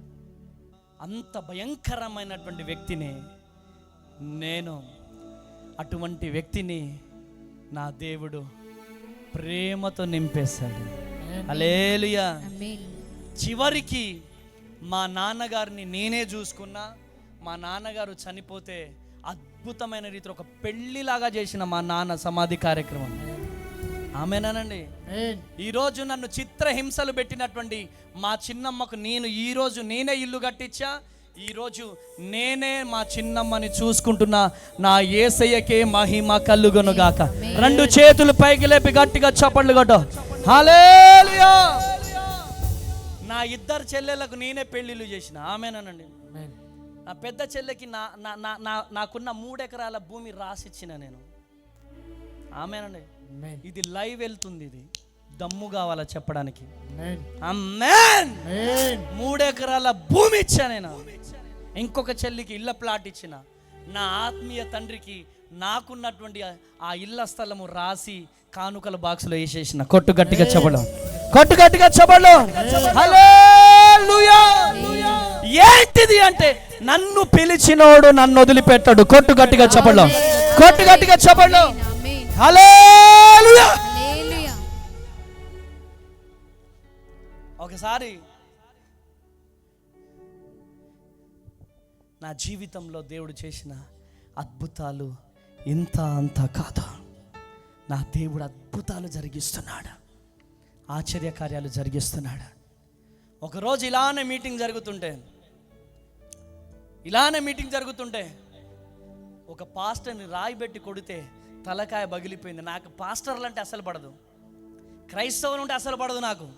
అంత భయంకరమైనటువంటి వ్యక్తిని నేను. అటువంటి వ్యక్తిని నా దేవుడు ప్రేమతో నింపేశాడు. హల్లెలూయా. చివరికి మా నాన్నగారిని నేనే చూసుకున్నా. మా నాన్నగారు చనిపోతే అద్భుతమైన రీతిలో ఒక పెళ్లిలాగా చేసిన మా నాన్న సమాధి కార్యక్రమం. ఆమేనానండి. ఈరోజు నన్ను చిత్రహింసలు పెట్టినటువంటి మా చిన్నమ్మకు ఈరోజు నేనే ఇల్లు కట్టించా. ఈరోజు నేనే మా చిన్నమ్మని చూసుకుంటున్నా. నా యేసయ్యకే మహిమ కలుగునుగాక. 2 చేతులు పైకి లేపి గట్టిగా చప్పట్లు కొట్టు. హల్లెలూయా. నా 2 చెల్లెళ్ళకు నేనే పెళ్లిళ్ళు చేసిన. ఆమేనానండి. నా పెద్ద చెల్లెకి నాకున్న 3 ఎకరాల భూమి రాసిచ్చిన నేను. ఆమేనండి. ఇది లైవ్ వెళ్తుంది. ఇది దమ్ము కావాలా చెప్పడానికి. ఆమేన్. 3 ఎకరాల భూమి ఇచ్చా నేను. ఇంకొక చెల్లికి ఇళ్ళ ప్లాట్ ఇచ్చిన. నా ఆత్మీయ తండ్రికి నాకున్నటువంటి ఆ ఇళ్ళ స్థలము రాసి కానుకల బాక్స్లో వేసేసిన. కొట్టు గట్టిగా చెప్పడం. హల్లెలూయా. ఏంటిది అంటే నన్ను పిలిచినోడు నన్ను వదిలిపెట్టాడు. కొట్టు గట్టిగా చెప్పడం. హల్లెలూయా. ఒకసారి నా జీవితంలో దేవుడు చేసిన అద్భుతాలు ఇంత అంత కాదు. నా దేవుడు అద్భుతాలు జరిగిస్తున్నాడు, ఆశ్చర్యకార్యాలు జరిగిస్తున్నాడు. ఒకరోజు ఇలానే మీటింగ్ జరుగుతుంటే ఒక పాస్టర్ని రాయి పెట్టి కొడితే తలకాయ పగిలిపోయింది. నాకు పాస్టర్లు అంటే అసలు పడదు, క్రైస్తవులు అంటే అసలు పడదు నాకు.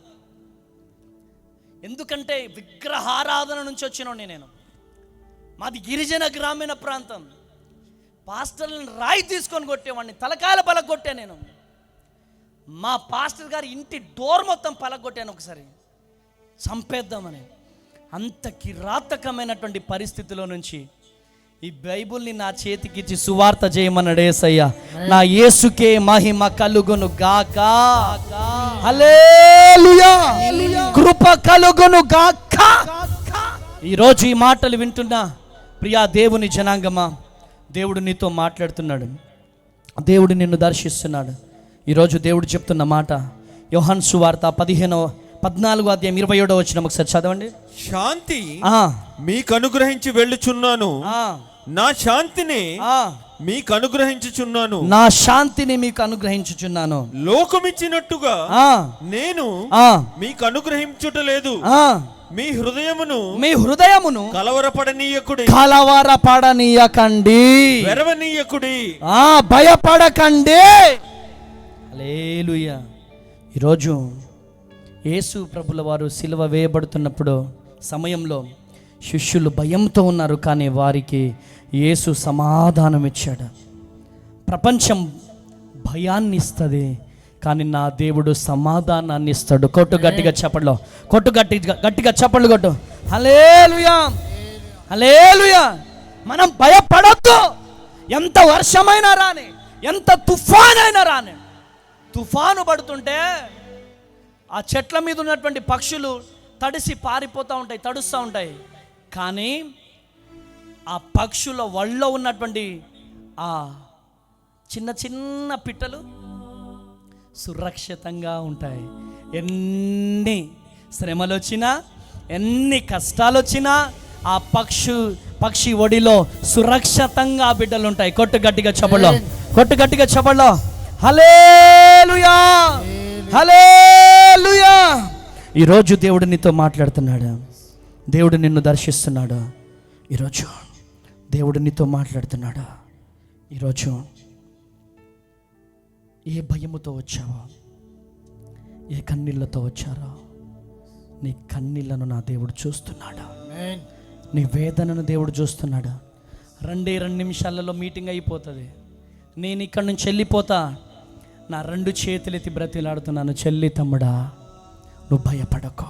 ఎందుకంటే విగ్రహారాధన నుంచి వచ్చినోడిని నేను. మాది గిరిజన గ్రామీణ ప్రాంతం. పాస్టర్లను రాయి తీసుకొని కొట్టేవాడిని, తలకాయల పలగొట్టే నేను. మా పాస్టర్ గారి ఇంటి డోర్ మొత్తం పలగొట్టాను ఒకసారి, చంపేద్దామని. అంత కిరాతకమైనటువంటి పరిస్థితిలో నుంచి ఈ బైబుల్ని నా చేతికిచ్చి సువార్త చేయమన్నాడు యేసయ్య. నా యేసుకే మహిమ కలుగును గాక. హల్లెలూయా. కృప కలుగును గాక. ఈరోజు ఈ మాటలు వింటున్నా ప్రియా దేవుని జనాంగమా, దేవుడు నీతో మాట్లాడుతున్నాడు. దేవుడు నిన్ను దర్శిస్తున్నాడు. ఈరోజు దేవుడు చెప్తున్న మాట యోహాను సువార్త 14వ అధ్యాయం 27వ వచనం ఒకసారి చదవండి.
శాంతి మీకు అనుగ్రహించి వెళ్ళుచున్నాను, నా శాంతిని మీకు అనుగ్రహించుచున్నాను,
నా శాంతిని మీకు అనుగ్రహించుచున్నాను.
లోకమిచ్చినట్టుగా నేను మీకు అనుగ్రహించుటలేదు. మీ హృదయమును
కలవరపడనీయకండి,
వెరవనీయకుడి,
భయపడకండి. హల్లెలూయా. ఈరోజు యేసు ప్రభుల వారు సిలువ వేయబడుతున్నప్పుడు సమయంలో శిష్యులు భయంతో ఉన్నారు, కానీ వారికి యేసు సమాధానం ఇచ్చాడు. ప్రపంచం భయాన్ని ఇస్తుంది, కానీ నా దేవుడు సమాధానాన్ని ఇస్తాడు. కొట్టు గట్టిగా చప్పట్లో, కొట్టు గట్టిగా చప్పట్లు కొట్టు. హల్లెలూయా, హల్లెలూయా. మనం భయపడొద్దు. ఎంత వర్షమైనా రాని, ఎంత తుఫానైనా రాని. తుఫాను పడుతుంటే ఆ చెట్ల మీద ఉన్నటువంటి పక్షులు తడిసి పారిపోతూ ఉంటాయి, తడుస్తూ ఉంటాయి. కానీ ఆ పక్షుల ఒళ్ళో ఉన్నటువంటి ఆ చిన్న చిన్న పిట్టలు సురక్షితంగా ఉంటాయి. ఎన్ని శ్రమలు వచ్చినా, ఎన్ని కష్టాలు వచ్చినా ఆ పక్షి ఒడిలో సురక్షితంగా బిడ్డలు ఉంటాయి. కొట్టు గట్టిగా చప్పట్లో, కొట్టు గట్టిగా చప్పట్లో. హల్లెలూయా, హల్లెలూయా. ఈరోజు దేవుడు నీతో మాట్లాడుతున్నాడు, దేవుడు నిన్ను దర్శిస్తున్నాడు. ఈరోజు దేవుడు నీతో మాట్లాడుతున్నాడు. ఈరోజు ఏ భయముతో వచ్చావో, ఏ కన్నీళ్ళతో వచ్చారో, నీ కన్నీళ్లను నా దేవుడు చూస్తున్నాడు. నీ వేదనను దేవుడు చూస్తున్నాడు. 2 నిమిషాలలో మీటింగ్ అయిపోతుంది. నేను ఇక్కడి నుంచి వెళ్ళిపోతా. నా 2 చేతులెత్తి బ్రతిలాడుతున్నాను, చెల్లి తమ్ముడా నువ్వు భయపడకు.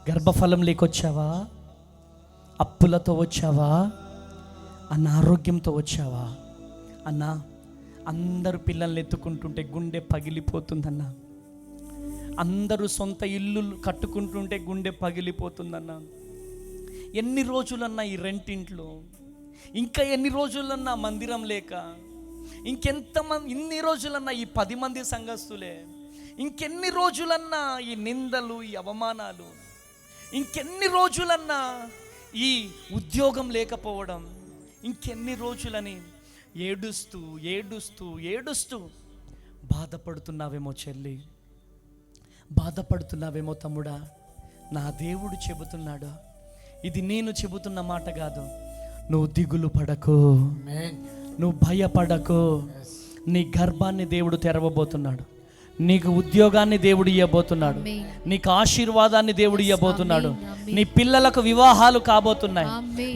గర్భఫలం లేకొచ్చావా, అప్పులతో వచ్చావా, అనారోగ్యంతో వచ్చావా అన్నా, అందరూ పిల్లల్ని ఎత్తుకుంటుంటే గుండె పగిలిపోతుందన్నా, అందరూ సొంత ఇల్లు కట్టుకుంటుంటే గుండె పగిలిపోతుందన్నా, ఎన్ని రోజులన్నా ఈ రెంటింట్లో, ఇంకా ఎన్ని రోజులన్నా మందిరం లేక, ఇన్ని రోజులన్నా ఈ 10 మంది సంఘస్థులే, ఇంకెన్ని రోజులన్నా ఈ నిందలు, ఈ అవమానాలు, ఇంకెన్ని రోజులన్నా ఈ ఉద్యోగం లేకపోవడం, ఇంకెన్ని రోజులని ఏడుస్తూ ఏడుస్తూ ఏడుస్తూ బాధపడుతున్నావేమో చెల్లి, బాధపడుతున్నావేమో తమ్ముడా. నా దేవుడు చెబుతున్నాడు, ఇది నేను చెబుతున్న మాట కాదు. నువ్వు దిగులు పడకు, నువ్వు భయపడకు. నీ గర్భాన్ని దేవుడు తెరవబోతున్నాడు, నీకు ఉద్యోగాన్ని దేవుడు ఇవ్వబోతున్నాడు, నీకు ఆశీర్వాదాన్ని దేవుడు ఇవ్వబోతున్నాడు, నీ పిల్లలకు వివాహాలు కాబోతున్నాయి,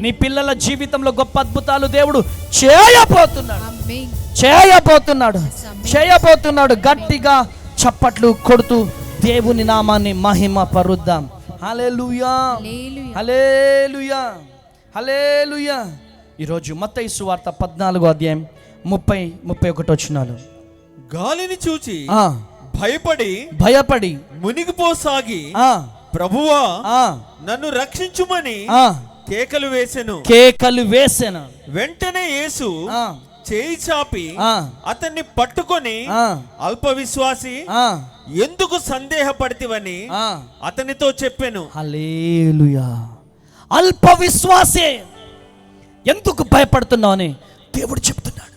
నీ పిల్లల జీవితంలో గొప్ప అద్భుతాలు దేవుడు చేయబోతున్నాడు. గట్టిగా చప్పట్లు కొడుతూ దేవుని నామాన్ని మహిమ పరుద్దాం. హల్లెలూయా, హల్లెలూయా, హల్లెలూయా. ఈరోజు మత్తయి సువార్త 14వ అధ్యాయం 30-31 వచనాలు.
గాలిని చూచి భయపడి మునిగిపోసాగి ప్రభువా నన్ను రక్షించుమని కేకలు వేసెను. వెంటనే యేసు చేయి చాపి అతన్ని పట్టుకొని, అల్ప విశ్వాసి ఎందుకు సందేహపడితివని అతనితో చెప్పెను.
హల్లెలూయా. అల్ప విశ్వాసే ఎందుకు భయపడుతున్నావు అని దేవుడు చెప్తున్నాడు.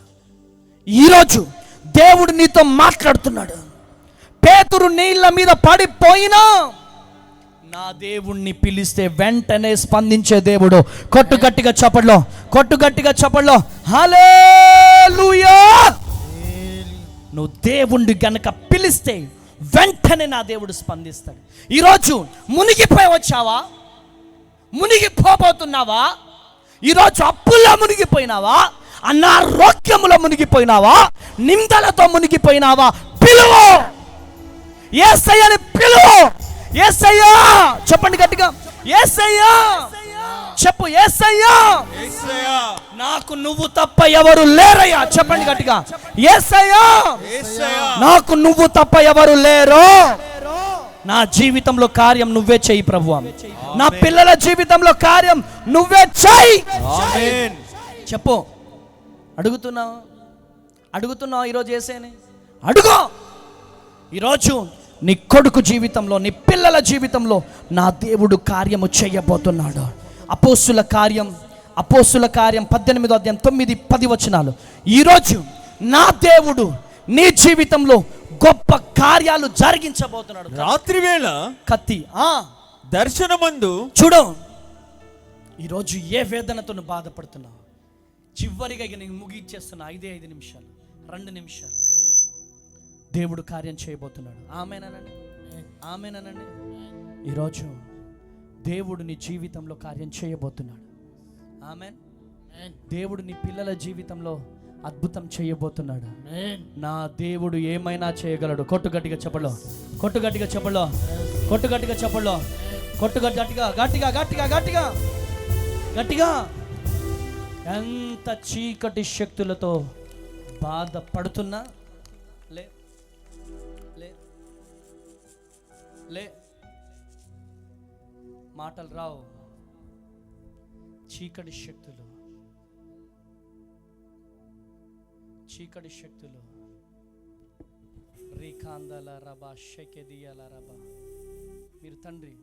ఈరోజు దేవుడు నీతో మాట్లాడుతున్నాడు. పేతురు నీళ్ళ మీద పడిపోయినా నా దేవుణ్ణి పిలిస్తే వెంటనే స్పందించే దేవుడు. కొట్టు గట్టిగా చప్పట్లో, హల్లెలూయా. నువ్వు దేవుణ్ణి గనక పిలిస్తే వెంటనే నా దేవుడు స్పందిస్తాడు. ఈరోజు మునిగిపోయి వచ్చావా, మునిగిపోతున్నావా? ఈరోజు అప్పుల్లో మునిగిపోయినావా, అనారోగ్యములో మునిగిపోయినావా, నిందలతో మునిగిపోయినావా? పిలువు, యేసయ్యని పిలువు. యేసయ్యా చెప్పండి గట్టిగా, యేసయ్యా చెప్పు, యేసయ్యా నాకు నువ్వు తప్ప ఎవరు లేరయ్యా. చెప్పండి గట్టిగా, యేసయ్యా నాకు నువ్వు తప్ప ఎవరు లేరు. నా జీవితంలో కార్యం నువ్వే చెయ్యి ప్రభువా, నా పిల్లల జీవితంలో కార్యం నువ్వే చెయ్యి. చెప్పు. అడుగుతున్నావు ఈరోజు యేసయ్యని, అడుగో. ఈరోజు నీ కొడుకు జీవితంలో, నీ పిల్లల జీవితంలో నా దేవుడు కార్యము చేయబోతున్నాడు. అపోస్తుల కార్యం 18వ అధ్యాయం 9-10 వచనాలు. ఈరోజు నా దేవుడు నీ జీవితంలో గొప్ప కార్యాలు జరిగించబోతున్నాడు.
రాత్రి వేళ
కత్తి
దర్శనమందు
చూడు. ఈరోజు ఏ వేదనతో బాధపడుతున్నావు? చివరిగా ఇక నేను ముగిచ్చేస్తున్నా. 5 నిమిషాలు, 2 నిమిషాలు. దేవుడు కార్యం చేయబోతున్నాడు. ఆమేనండి. ఈరోజు దేవుడు నీ జీవితంలో కార్యం చేయబోతున్నాడు. ఆమేన్. దేవుడు నీ పిల్లల జీవితంలో అద్భుతం చేయబోతున్నాడు. నా దేవుడు ఏమైనా చేయగలడు. కొట్టు గట్టిగా చెప్పలో, కొట్టు గట్టిగా చెప్పలో, కొట్టు గట్టిగా చెప్పలో, కొట్టు గట్టిగా గట్టిగా గట్టిగా గట్టిగా గట్టిగా. ఎంత చీకటి శక్తులతో బాధపడుతున్నా లే లే లే, మాటలు రావు. చీకటి శక్తులు రీకాందల రబా షెకెదియల రబా. మీరు తండ్రి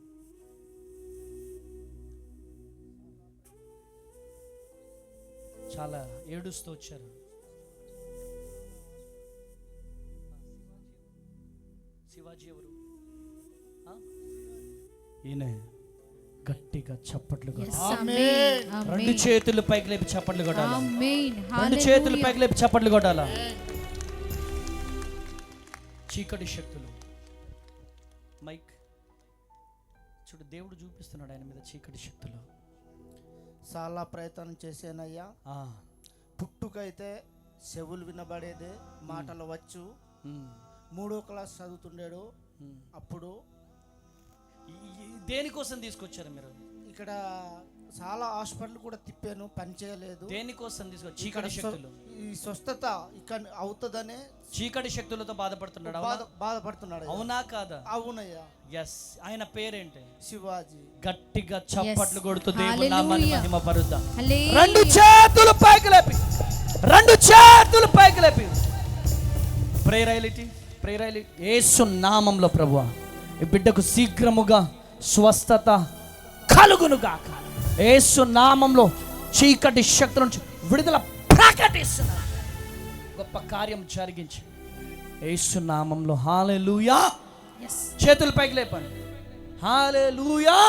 చాలా ఏడుస్తూ వచ్చారు. శివాజీ ఎవరు? ఈయన. గట్టిగా చప్పట్లు కొట్టాలి. 2 చేతులు పైకి లేపి చప్పట్లు కొట్టాలి. 2 చేతులు పైకి లేపి చప్పట్లు కొట్టాలా. చీకటి శక్తులు. మైక్ చూడు, దేవుడు చూపిస్తున్నాడు ఆయన మీద చీకటి శక్తులు.
చాలా ప్రయత్నం చేశానయ్యా. పుట్టుకైతే చెవులు వినబడేది, మాటలు వచ్చు. 3వ క్లాస్ చదువుతుండాడు. అప్పుడు
దేనికోసం తీసుకొచ్చారు మీరు
ఇక్కడ? చాలా హాస్పిటల్ కూడా తిప్పాను, పని చేయలేదు.
దేనికోసం తీసుకొచ్చారు? చీకటి శక్తులు.
ఈ స్వస్థత ఇక్కడ అవుతుందనే
చీకటి శక్తులతో బాధపడుతున్నాడు.
బాధపడుతున్నాడు.
అవునా కాదా?
అవునయ్యా.
ఎస్. ఆయన పేరేంటి?
శివాజీ.
గట్టిగా చప్పట్లు కొడుతూ దేవుని నామాన్ని మహిమపరుద్దాం.
2
చేతులు పైకి లేపి, 2 చేతులు పైకి లేపి ప్రేరైలిటీ యేసు నామంలో ప్రభువా ఈ బిడ్డకు శీఘ్రముగా స్వస్థత కలుగునుగాక. యేసు నామంలో చీకటి శక్తి నుంచి విడుదల ప్రకటిస్తున్నా. గొప్ప కార్యం జరిగించి యేసు నామంలో. హల్లెలూయా. చేతులు పైకి లేపండి. హల్లెలూయా.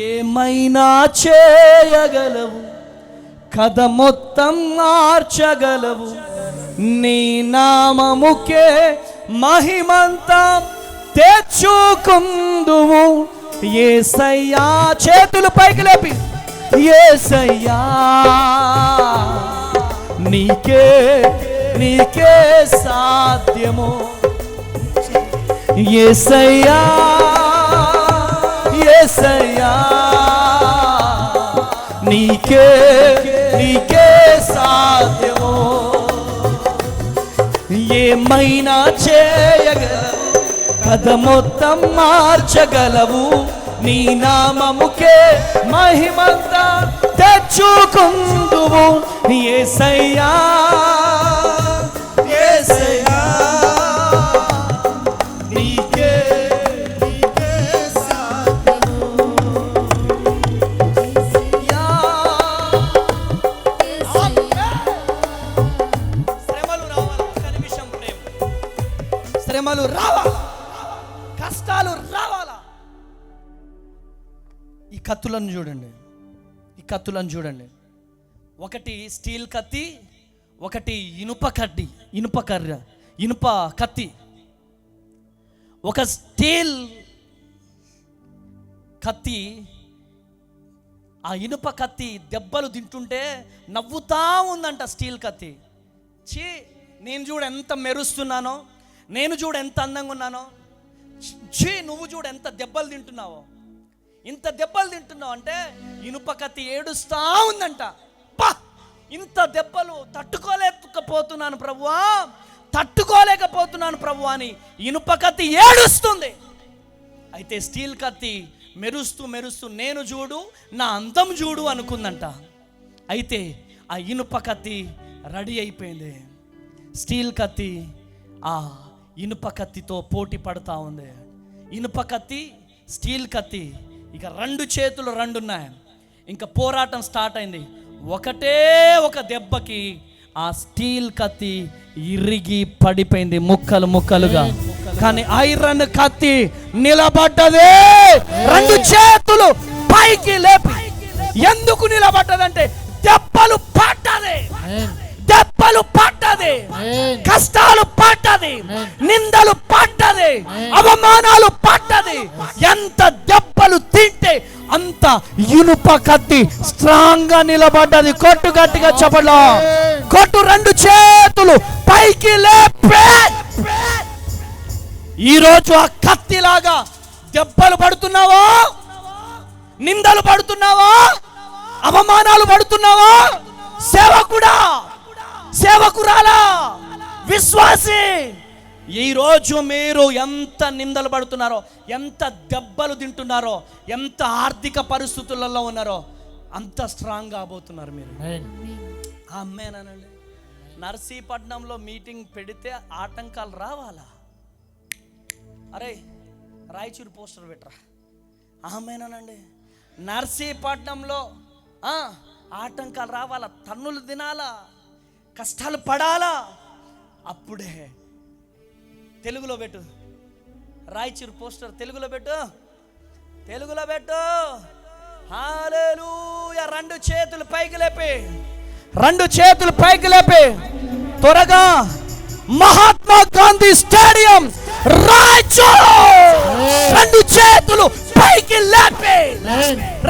ఏమైనా చేయగలవు, కథ మొత్తం మార్చగలవు, నీ నామముకే మహిమంతా తెచ్చుకుందువు యేసయ్యా. చేతులు పైకి లేపి యేసయ్యా నీకే సాధ్యము. యేసయ్యా నీకే సాధ్యము. ఏమైనా చేయగలవు, కథ మొత్తం మార్చగలవు, నీ నామముకే మహిమంతా తెచ్చుకుందువు యేసయ్యా. నీకే శ్రమలు రావాలా, కష్టాలు రావాలా. ఈ కత్తులను చూడండి. ఒకటి స్టీల్ కత్తి, ఒకటి ఇనుప కత్తి. ఒక స్టీల్ కత్తి, ఆ ఇనుప కత్తి దెబ్బలు తింటుంటే నవ్వుతా ఉందంట స్టీల్ కత్తి. నేను చూడు ఎంత మెరుస్తున్నానో, నేను చూడు ఎంత అందంగా ఉన్నానో, నువ్వు చూడు ఎంత దెబ్బలు తింటున్నావో. ఇంత దెబ్బలు తింటున్నావు అంటే ఇనుప కత్తి ఏడుస్తా ఉందంట. ఇంత దెబ్బలు తట్టుకోలేకపోతున్నాను ప్రభువా అని ఇనుప కత్తి ఏడుస్తుంది. అయితే స్టీల్ కత్తి మెరుస్తూ నేను చూడు, నా అందం చూడు అనుకుందంట. అయితే ఆ ఇనుప కత్తి
రెడీ అయిపోయింది. స్టీల్ కత్తి ఆ ఇనుప కత్తితో పోటీ పడుతూ ఉంది. ఇనుప కత్తి, స్టీల్ కత్తి, ఇక 2 చేతులు 2 ఉన్నాయి. ఇంకా పోరాటం స్టార్ట్ అయింది. ఒకటే ఒక దెబ్బకి ఆ స్టీల్ కత్తి ఇరిగి పడిపోయింది ముక్కలు ముక్కలుగా. కానీ ఐరన్ కత్తి నిలబడ్డదే. 2 చేతులు పైకి లేపి. ఎందుకు నిలబడ్డదంటే దెబ్బలు పడ్డది, దెబ్బలు పడ్డది, కష్టాలు పడ్డది, నిందలు పడ్డది, అవమానాలు పడ్డది. ఎంత దెబ్బలు తింటే అంత ఇనుప కత్తి స్ట్రాంగ్ గా నిలబడ్డది. కొట్టు గట్టిగా చెప్పలో కొట్టు. 2 చేతులు పైకి లేపే. ఈరోజు ఆ కత్తిలాగా దెబ్బలు పడుతున్నావా, నిందలు పడుతున్నావా, అవమానాలు పడుతున్నావా? సేవకుడా, సేవకురాలా, విశ్వాసి, ఈరోజు మీరు ఎంత నిందలు పడుతున్నారో, ఎంత దెబ్బలు తింటున్నారో, ఎంత ఆర్థిక పరిస్థితులలో ఉన్నారో అంత స్ట్రాంగ్ కాబోతున్నారు మీరు. ఆమేనండి. నర్సీపట్నంలో మీటింగ్ పెడితే ఆటంకాలు రావాలా? అరే రాయచూరు పోస్టర్ పెట్టరా. ఆమేనండి. నర్సీపట్నంలో ఆటంకాలు రావాలా, తన్నులు తినాలా, కష్టాలు పడాలా. అప్పుడే తెలుగులో పెట్టు, రాయచూరు పోస్టర్ తెలుగులో పెట్టు, తెలుగులో పెట్టు. హల్లెలూయా. 2 చేతులు పైకి లేపి, 2 చేతులు పైకి లేపి త్వరగా మహాత్మా గాంధీ స్టేడియం రాయచూరు. 2 చేతులు పైకి లేపి,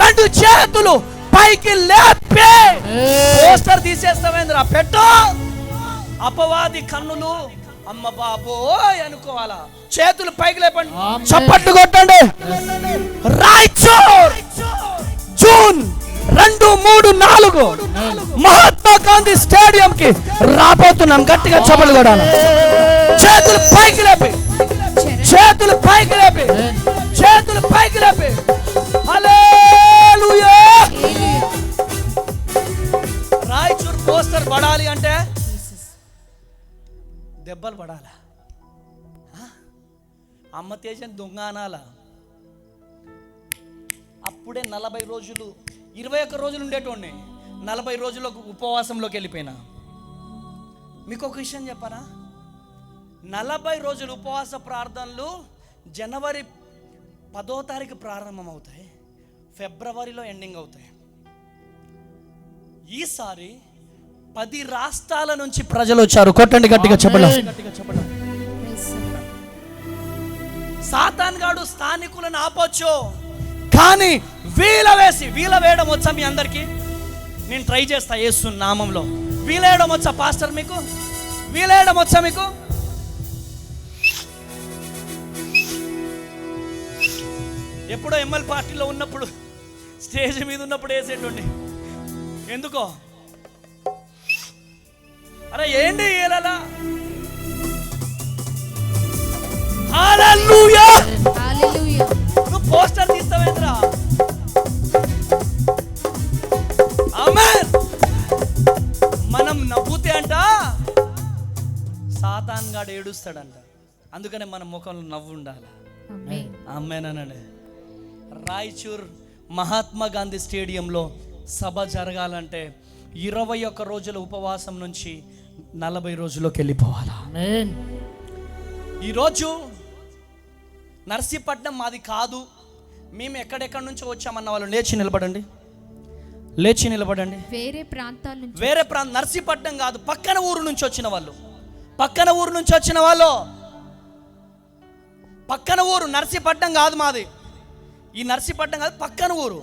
2 చేతులు పైకి లేపి. పోస్టర్ తీసేస్తామేంద్రా, పెట్టు. అపవాది కన్నులు అమ్మ బాబోయ్ అనుకోవాలా. చేతులు పైకి లేపండి, చప్పట్లు కొట్టండి. రాయచూర్ జూన్ 2, 3, 4 మహాత్మా గాంధీ స్టేడియం కి రాబోతున్నాం. గట్టిగా చప్పట్లు కొట్టాలి. చేతులు పైకి లేపి, చేతులు పైకి లేపి, చేతులు పైకి లేపి. హల్లెలూయా. రాయచూర్ పోస్టర్ పడాలి అంటే దెబ్బలు పడాలా? అమ్మ తేజని దొంగ అనాలా? అప్పుడే 40 రోజులు, 21 రోజులు ఉండేటోడిని 40 రోజులకు ఉపవాసంలోకి వెళ్ళిపోయినా. మీకు ఒక విషయం చెప్పనా? 40 రోజులు ఉపవాస ప్రార్థనలు జనవరి 10వ తారీఖు ప్రారంభం అవుతాయి, ఫిబ్రవరిలో ఎండింగ్ అవుతాయి. ఈసారి 10 రాష్ట్రాల నుంచి ప్రజలు వచ్చారు. కొట్టండి గట్టిగా చెప్పండి. సాతాన్ గాడు స్థానికులను ఆపొచ్చు, కానీ వీల వేయడం వచ్చా మీ అందరికీ? నేను ట్రై చేస్తా యేసు నామంలో. వీలేయడం వచ్చా పాస్టర్ మీకు? వీలేయడం వచ్చా మీకు? ఎప్పుడో ఎంఎల్ పార్టీలో ఉన్నప్పుడు స్టేజ్ మీద ఉన్నప్పుడు వేసేటండి. ఎందుకో అరే ఏంటి ఏలలా? హల్లెలూయా.
హల్లెలూయా.
నువ్వు పోస్టర్ తీస్తావేంద్రా? ఆమేన్. మనం నవ్వుతే అంట సాతాన్ గాడు ఏడుస్తాడంట. అందుకనే మన ముఖంలో నవ్వు ఉండాలి. ఆమేనండి. రాయచూర్ మహాత్మా గాంధీ స్టేడియంలో సభ జరగాలంటే 21 రోజుల ఉపవాసం నుంచి 40 రోజుల్లోకి వెళ్ళిపోవాలా? ఈరోజు నర్సీపట్నం మాది కాదు, మేము ఎక్కడెక్కడి నుంచో వచ్చామన్న వాళ్ళు లేచి నిలబడండి, లేచి నిలబడండి.
వేరే ప్రాంతాల నుంచి,
వేరే నర్సీపట్నం కాదు, పక్కన ఊరు నుంచి వచ్చిన వాళ్ళు, పక్కన ఊరు నుంచి వచ్చిన వాళ్ళు, పక్కన ఊరు. నర్సీపట్నం కాదు మాది, ఈ నర్సీపట్నం కాదు, పక్కన ఊరు,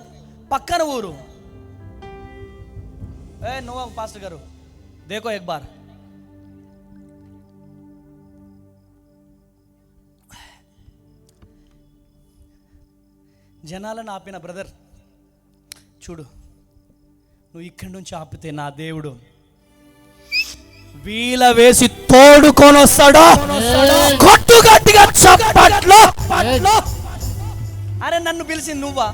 పక్కన ఊరు. నువ్వు పాస్టర్ గారు దేకో ఎక్ బార్. జనాలను ఆపిన బ్రదర్ చూడు, నువ్వు ఇక్కడి నుంచి ఆపితే నా దేవుడు వీల వేసి తోడుకొని వస్తాడు. కొట్టు గట్టిగా చప్పట్లు. అరే నన్ను పిలిచింది నువ్వా?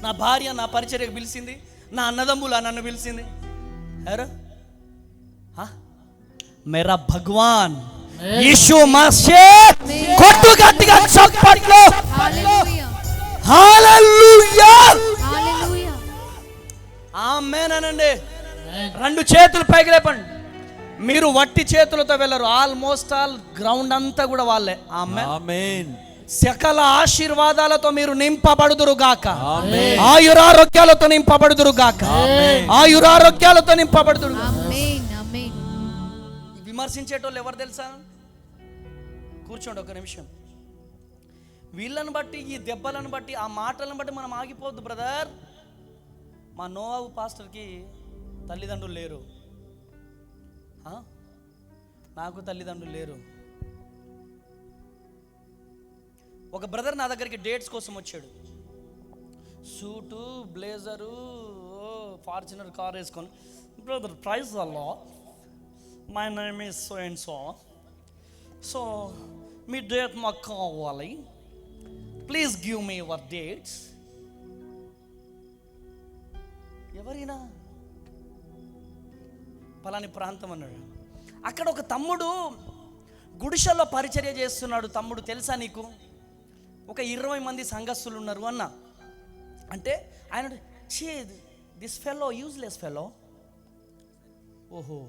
నా భార్య నా పరిచర్యకు పిలిచింది, నా అన్నదమ్ములా నన్ను పిలిచింది. అరే
మేరా భగవాన్ యీశు మసీహ్. కొట్టు గట్టిగా చప్పట్లు.
హల్లెలూయా
హల్లెలూయా.
హల్లెలూయా
ఆమేన్ అనండి. రెండు చేతులు పైకి లేపండి. మీరు వట్టి చేతులతో వెళ్ళరు. ఆల్మోస్ట్ ఆల్ గ్రౌండ్ అంతా కూడా వాళ్ళే. ఆమేన్.
ఆమేన్.
సకల ఆశీర్వాదాలతో మీరు నింపబడుదురు గాక.
ఆమేన్.
ఆయురారోగ్యాలతో నింపబడుదురు గాక.
ఆమేన్.
ఆయురారోగ్యాలతో నింపబడుదురు.
ఆమేన్ ఆమేన్.
విమర్శించేటోళ్ళు ఎవరు తెలుసా? కూర్చోండి ఒక నిమిషం. వీళ్ళని బట్టి, ఈ దెబ్బలను బట్టి, ఆ మాటలను బట్టి మనం ఆగిపోవద్దు బ్రదర్. మా నోవాబు పాస్టర్కి తల్లిదండ్రులు లేరు, నాకు తల్లిదండ్రులు లేరు. ఒక బ్రదర్ నా దగ్గరికి డేట్స్ కోసం వచ్చాడు. సూటు, బ్లేజరు, ఫార్చునర్ కార్ వేసుకొని, బ్రదర్ ప్రైజ్ అలా, my name is so and so, so me date మాకు కావాలి, please give me your dates. ఎవరైనా పలాని ప్రాంతం అన్నాడు. అక్కడ ఒక తమ్ముడు గుడిసెల్లో పరిచర్య చేస్తున్నాడు. తమ్ముడు తెలుసా నీకు? ఒక 20 మంది సంఘస్థులు ఉన్నారు అన్న. అంటే ఆయన చే దిస్ ఫెలో యూజ్లెస్ ఫెలో. ఓహో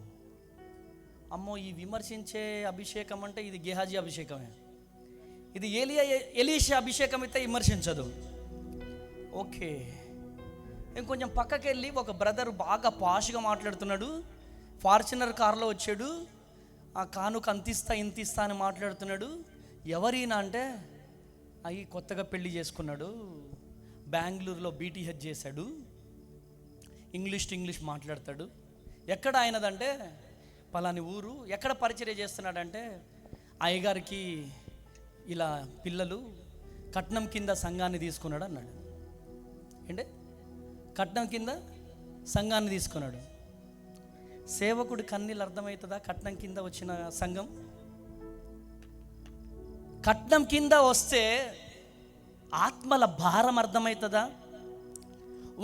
అమ్మో, ఈ విమర్శించే అభిషేకం అంటే ఇది గెహాజీ అభిషేకమే. ఇది ఎలీషా అభిషేకం అయితే విమర్శించదు. ఓకే, ఇంకొంచెం పక్కకి వెళ్ళి ఒక బ్రదర్ బాగా పాష్గా మాట్లాడుతున్నాడు. ఫార్చునర్ కార్లో వచ్చాడు. ఆ కానుక అంతిస్తా ఇంతిస్తా అని మాట్లాడుతున్నాడు. ఎవరైనా అంటే అవి కొత్తగా పెళ్లి చేసుకున్నాడు, బెంగళూరులో బీటీహెచ్ చేశాడు, ఇంగ్లీష్ మాట్లాడతాడు. ఎక్కడ ఆయనదంటే పలాని ఊరు. ఎక్కడ పరిచర్య చేస్తున్నాడంటే అయ్యగారికి ఇలా పిల్లలు, కట్నం కింద సంఘాన్ని తీసుకున్నాడు అన్నాడు. అంటే కట్నం కింద సంఘాన్ని తీసుకున్నాడు. సేవకుడి కన్నీళ్ళు అర్థమవుతుందా? కట్నం కింద వచ్చిన సంఘం. కట్నం కింద వస్తే ఆత్మల భారం అర్థమవుతుందా?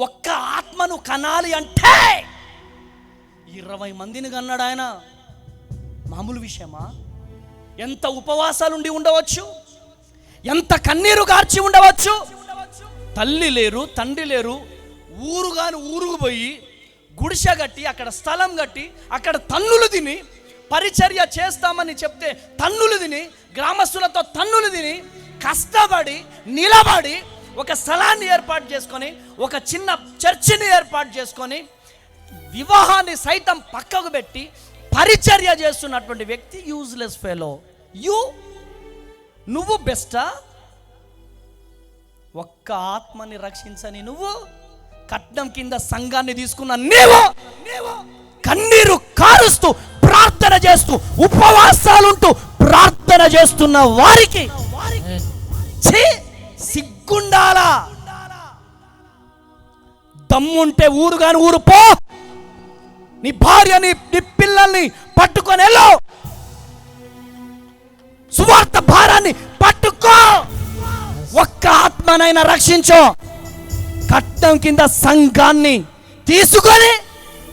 ఒక్క ఆత్మను కనాలి అంటే 20 మందిని కన్నాడు ఆయన. మామూలు విషయమా? ఎంత ఉపవాసాలు ఉండి ఉండవచ్చు, ఎంత కన్నీరు కార్చి ఉండవచ్చు. తల్లి లేరు, తండ్రి లేరు, ఊరుకు పోయి గుడిసె కట్టి, అక్కడ స్థలం కట్టి, అక్కడ తన్నులు తిని, పరిచర్య చేస్తామని చెప్తే తన్నులు తిని, గ్రామస్తులతో తన్నులు తిని, కష్టపడి నిలబడి ఒక స్థలాన్ని ఏర్పాటు చేసుకొని, ఒక చిన్న చర్చిని ఏర్పాటు చేసుకొని, వివాహాన్ని సైతం పక్కకు పెట్టి పరిచర్య చేస్తున్నటువంటి వ్యక్తి యూజ్లెస్ ఫెలో. నువ్వు బెస్టా? ఒక్క ఆత్మని రక్షించని నువ్వు, కట్నం కింద సంఘాన్ని తీసుకున్న నీవు, కన్నీరు కారుస్తూ ప్రార్థన చేస్తూ ఉపవాసాలుంటూ ప్రార్థన చేస్తున్న వారికి సిగ్గుండాలా? దమ్ముంటే ఊరు పో, నీ భార్యని, నీ పిల్లల్ని పట్టుకొని వెళ్ళు, సువార్త భారాన్ని పట్టుకో, ఒక్క ఆత్మనైనా రక్షించో. కట్నం కింద సంఘాన్ని తీసుకొని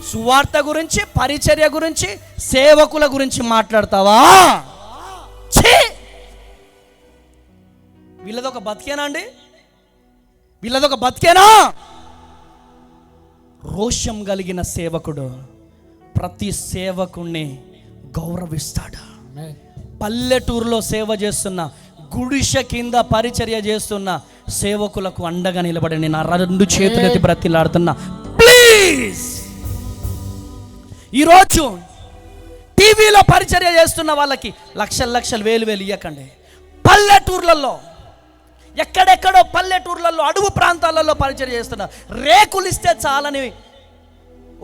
సువార్త గురించి, పరిచర్య గురించి, సేవకుల గురించి మాట్లాడతావా? వీళ్ళదొక బతికేనా అండి? వీళ్ళదొక బతికేనా? రోషం కలిగిన సేవకుడు ప్రతి సేవకుణ్ణి గౌరవిస్తాడు. పల్లెటూరులో సేవ చేస్తున్న, గుడిసె కింద పరిచర్య చేస్తున్న సేవకులకు అండగా నిలబడి నేను 2 చేతులెత్తి బ్రతిలాడుతున్నా, ప్లీజ్. ఈరోజు టీవీలో పరిచర్య చేస్తున్న వాళ్ళకి లక్షలు వేలు ఇవ్వకండి. పల్లెటూర్లలో, ఎక్కడెక్కడో పల్లెటూర్లలో, అడుగు ప్రాంతాలలో పరిచర్య చేస్తున్న, రేకులు ఇస్తే చాలని,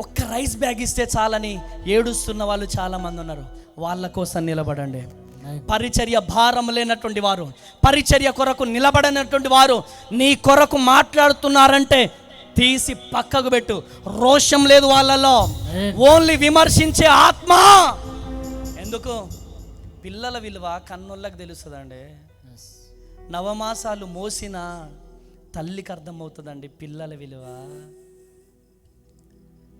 ఒక్క రైస్ బ్యాగ్ ఇస్తే చాలని ఏడుస్తున్న వాళ్ళు చాలామంది ఉన్నారు. వాళ్ళ కోసం నిలబడండి. పరిచర్య భారం లేనటువంటి వారు, పరిచర్య కొరకు నిలబడినటువంటి వారు నీ కొరకు మాట్లాడుతున్నారంటే తీసి పక్కకు పెట్టు. రోషం లేదు వాళ్ళలో, ఓన్లీ విమర్శించే ఆత్మ. ఎందుకు? పిల్లల విలువ కన్నోళ్ళకి తెలుస్తుందండి. నవమాసాలు మోసిన తల్లికి అర్థమవుతుందండి పిల్లల విలువ.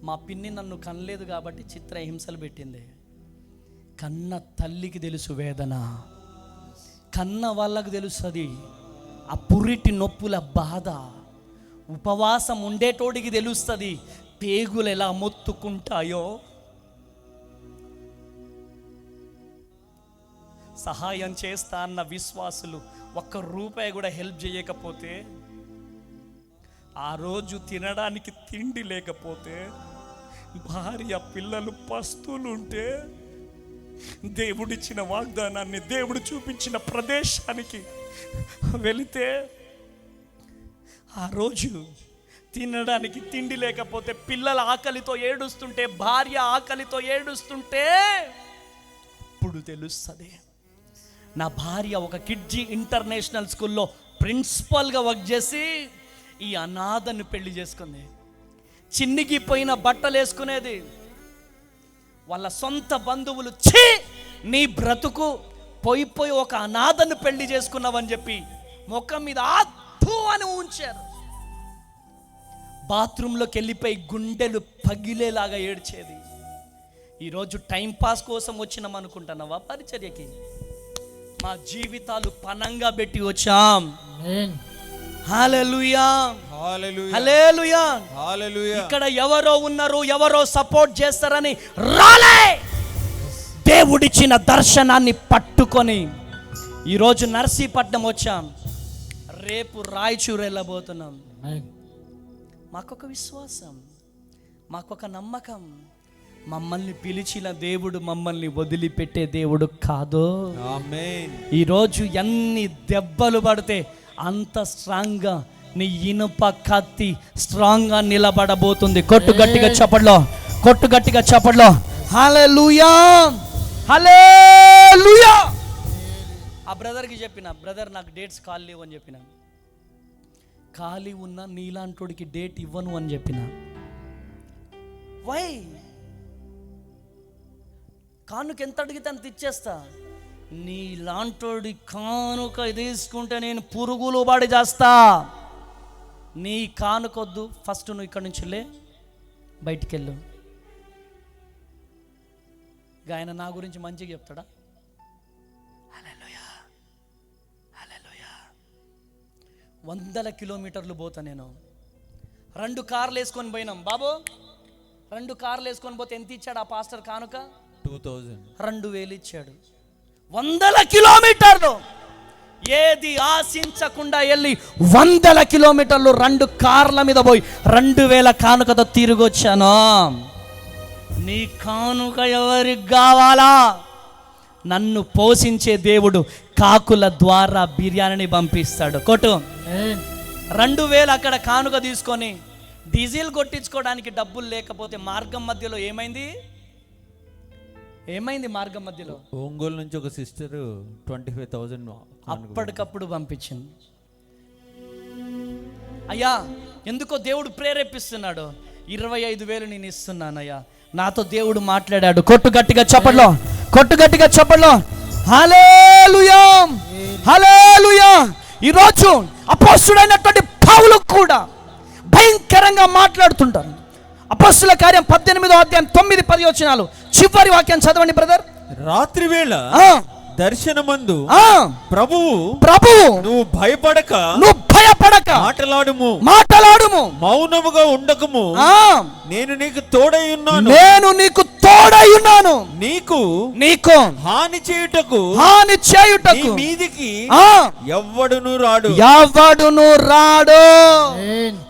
మా పిన్ని నన్ను కనలేదు కాబట్టి చిత్రహింసలు పెట్టింది. కన్న తల్లికి తెలుసు వేదన, కన్న వాళ్ళకు తెలుస్తుంది ఆ పురిటి నొప్పుల బాధ. ఉపవాసం ఉండేటోడికి తెలుస్తుంది పేగులు ఎలా మొత్తుకుంటాయో. సహాయం చేస్తా అన్న విశ్వాసులు ₹1 కూడా హెల్ప్ చేయకపోతే, ఆ రోజు తినడానికి తిండి లేకపోతే, భార్య పిల్లలు పస్తులుంటే, దేవుడిచ్చిన వాగ్దానాన్ని, దేవుడు చూపించిన ప్రదేశానికి వెళితే, ఆ రోజు తినడానికి తిండి లేకపోతే, పిల్లల ఆకలితో ఏడుస్తుంటే, భార్య ఆకలితో ఏడుస్తుంటే, అప్పుడు తెలుస్తుంది నా భార్య ఒక కిడ్జీ ఇంటర్నేషనల్ స్కూల్లో ప్రిన్సిపల్గా వర్క్ చేసి ఈ అనాథను పెళ్లి చేసుకుంది. చిన్నిగిపోయిన బట్టలు వేసుకునేది. వాళ్ళ సొంత బంధువులు ఛీ నీ బ్రతుకు పోయి ఒక అనాథను పెళ్లి చేసుకున్నావని చెప్పి ముఖం మీద ఆత్తు అని ఉంచారు. బాత్రూంలోకి వెళ్ళిపోయి గుండెలు పగిలేలాగా ఏడ్చేది. ఈరోజు టైంపాస్ కోసం వచ్చినాం అనుకుంటున్నావా? పరిచర్యకి మా జీవితాలు పనంగా పెట్టి వచ్చాం. హల్లెలూయా, హల్లెలూయా, హల్లెలూయా. ఇక్కడ ఎవరో ఉన్నారు, ఎవరో సపోర్ట్ చేస్తారని రాలే. దేవుడిచ్చిన దర్శనాన్ని పట్టుకొని ఈరోజు నర్సీపట్నం వచ్చాం, రేపు రాయచూరు వెళ్ళబోతున్నాం. మాకొక విశ్వాసం, మాకొక నమ్మకం. మమ్మల్ని పిలిచిన దేవుడు మమ్మల్ని వదిలిపెట్టే దేవుడు కాదు.
ఆమేన్.
ఈరోజు ఎన్ని దెబ్బలు పడితే అంత స్ట్రాంగ్గా నీ ఇనుప కత్తి స్ట్రాంగ్గా నిలబడబోతుంది. కొట్టు గట్టిగా చప్పట్లో, కొట్టు గట్టిగా చప్పట్లో. హల్లెలూయా, హల్లెలూయా. ఆ బ్రదర్కి చెప్పిన, బ్రదర్ నాకు డేట్స్ ఖాళీ లేవు అని చెప్పిన. ఖాళీ ఉన్న నీలాంటోడికి డేట్ ఇవ్వను అని చెప్పిన. వై? కానుక ఎంత అడిగితే అంత ఇచ్చేస్తా. నీ లాంటోడి కానుక తీసుకుంటే నేను పురుగులు పడి చేస్తా. నీ కానుకొద్దు, ఫస్ట్ నువ్వు ఇక్కడి నుంచి లే, బయటికి వెళ్ళు. ఆయన నా గురించి మంచిగా చెప్తాడా? హల్లెలూయా, హల్లెలూయా. 100 కిలోమీటర్లు పోతా నేను. 2 కార్లు వేసుకొని పోయినాం బాబు. 2 కార్లు వేసుకొని పోతే ఎంత ఇచ్చాడు ఆ పాస్టర్ కానుక? 2,000 ఇచ్చాడు. 100 కిలోమీటర్లు ఏది ఆశించకుండా వెళ్ళి 100 కిలోమీటర్లు 2 కార్ల మీద పోయి 2,000 కానుకతో తిరిగి వచ్చాను. నీ కానుక ఎవరికి కావాలా? నన్ను పోషించే దేవుడు కాకుల ద్వారా బిర్యానీని పంపిస్తాడు. కొట్టు. 2,000 అక్కడ కానుక తీసుకొని డీజిల్ కొట్టించుకోవడానికి డబ్బులు లేకపోతే మార్గం మధ్యలో ఏమైంది? మార్గం మధ్యలో
ఒంగోలు నుంచి ఒక సిస్టర్ 25,000
అప్పటికప్పుడు పంపించింది. అయ్యా ఎందుకో దేవుడు ప్రేరేపిస్తున్నాడు. 25,000 నేను ఇస్తున్నానయ్యా. నాతో దేవుడు మాట్లాడాడు. కొట్టు గట్టిగా చప్పట్లో, కొట్టు గట్టిగా చప్పట్లో. హల్లెలూయా, హల్లెలూయా. ఈరోజు అపోస్తలుడైనటువంటి పౌలు కూడా భయంకరంగా మాట్లాడుతుంటారు. అపోస్తలుల కార్యం 18వ అధ్యాయం 9-10 వచనాలు చివరి వాక్యం చదవండి బ్రదర్.
రాత్రి వేళ దర్శనమందు ప్రభువు నువ్వు భయపడక మాటలాడుము, మౌనముగా ఉండకము, నేను నీకు తోడై ఉన్నాను, నీకు హాని చేయుటకు నీ మీదికి ఎవ్వడును రాడు.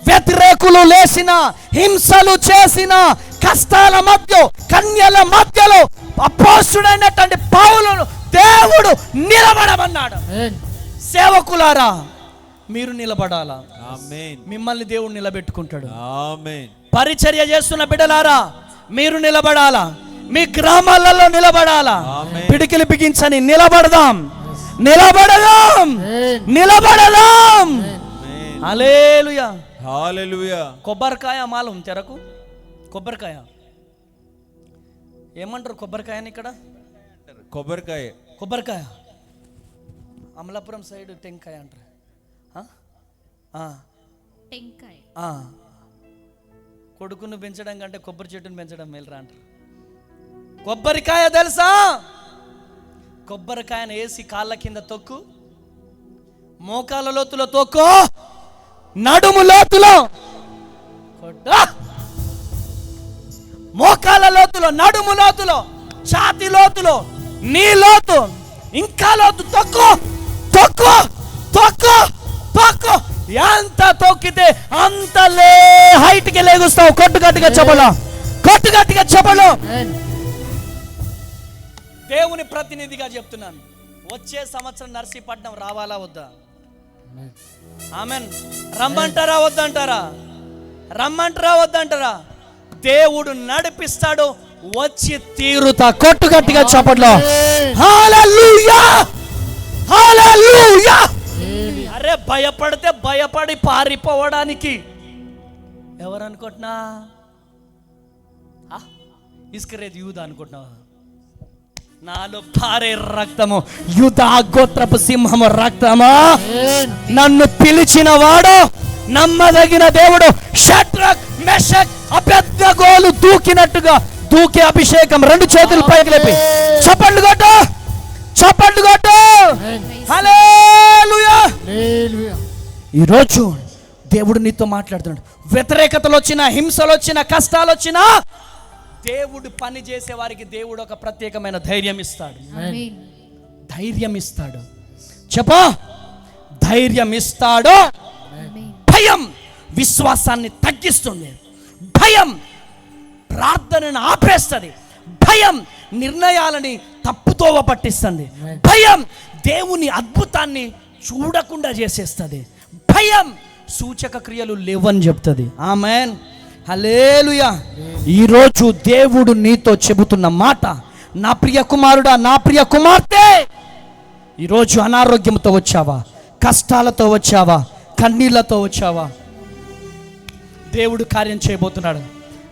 వ్యతిరేకులు లేసిన, హింసలు చేసిన, కష్టాల మధ్య, కన్యల మధ్యలో అపోస్తలుడైనటువంటి పౌలును దేవుడు నిలబడమన్నాడు. సేవకులారా మీరు నిలబడాలా?
ఆమేన్.
మిమ్మల్ని దేవుడు నిలబెట్టుకుంటాడు.
ఆమేన్.
పరిచర్య చేస్తున్న బిడ్డలారా మీరు నిలబడాలా? మీ గ్రామాలలో నిలబడాలా? పిడికిలి బిగించని నిలబడదాం. హల్లెలూయా,
హల్లెలూయా.
కొబ్బరికాయ మాలం తెరకు. కొబ్బరికాయ ఏమంటారు? కొబ్బరికాయని ఇక్కడ కొబ్బరికాయ, అమలాపురం సైడ్ టెంకాయ అంటారు.
కొడుకును పెంచడం కంటే కొబ్బరి చెట్టును పెంచడం మేలురా అంటారు. కొబ్బరికాయ తెలుసా? కొబ్బరికాయను వేసి కాళ్ళ కింద తొక్కు, మోకాల లోతులో తొక్కు, నడుము లోతులో కొట్టు, మోకాల లోతులో, నడుము లోతులో, ఛాతి లోతులో, నీ లోతు, ఇంకా లోతు తొక్కు తొక్కు తొక్కు తొక్కు. ఎంత తొక్కితే అంత హైట్కి లేగుస్తావు. కొట్టు గట్టిగా చెప్పలో, కొట్టు గట్టిగా చెప్పలో. దేవుని ప్రతినిధిగా చెప్తున్నాను, వచ్చే సంవత్సరం నర్సీపట్నం రావాలా వద్దా? ఆమెన్. రమ్మంటారా వద్దంటారా? రమ్మంటారా వద్దంటారా? దేవుడు నడిపిస్తాడు, వచ్చి తీరుతా. కొట్టు గట్టిగా చెప్పట్లో. హల్లెలూయా, హల్లెలూయా. అరే భయపడితే భయపడి పారిపోవడానికి ఎవరు అనుకుంటున్నా? ఇస్కరేతు యూదా అనుకుంటున్నావా? నాలో పారే రక్తము యూదా గోత్రపు సింహము రక్తమా. నన్ను పిలిచిన వాడు నమ్మదగిన దేవుడు. షడ్రక్ మెషక్ అబేద్నెగోలు దూకినట్టుగా దూకి అభిషేకం. రెండు చేతులు పైకి లేపి చప్పట్లు కొట్టు, చప్పట్లు కొట్టు. హల్లెలూయా. ఈరోజు దేవుడు నీతో మాట్లాడుతున్నాడు. వ్యతిరేకతలు వచ్చినా, హింసలు వచ్చినా, కష్టాలు వచ్చినా దేవుడు పని చేసే వారికి దేవుడు ఒక ప్రత్యేకమైన ధైర్యం ఇస్తాడు. ధైర్యం ఇస్తాడు. చెప్పా, ధైర్యం ఇస్తాడు. భయం విశ్వాసాన్ని తగ్గిస్తుంది. భయం ప్రార్థనను ఆపేస్తుంది. భయం నిర్ణయాలని తప్పుతోవ పట్టిస్తుంది. భయం దేవుని అద్భుతాన్ని చూడకుండా చేసేస్తుంది. భయం సూచక క్రియలు లేవని చెప్తుంది. ఆమేన్, హల్లెలూయా. ఈరోజు దేవుడు నీతో చెబుతున్న మాట, నా ప్రియ కుమారుడా, నా ప్రియ కుమార్తె, ఈరోజు అనారోగ్యంతో వచ్చావా, కష్టాలతో వచ్చావా, కన్నీళ్లతో వచ్చావా, దేవుడు కార్యం చేయబోతున్నాడు.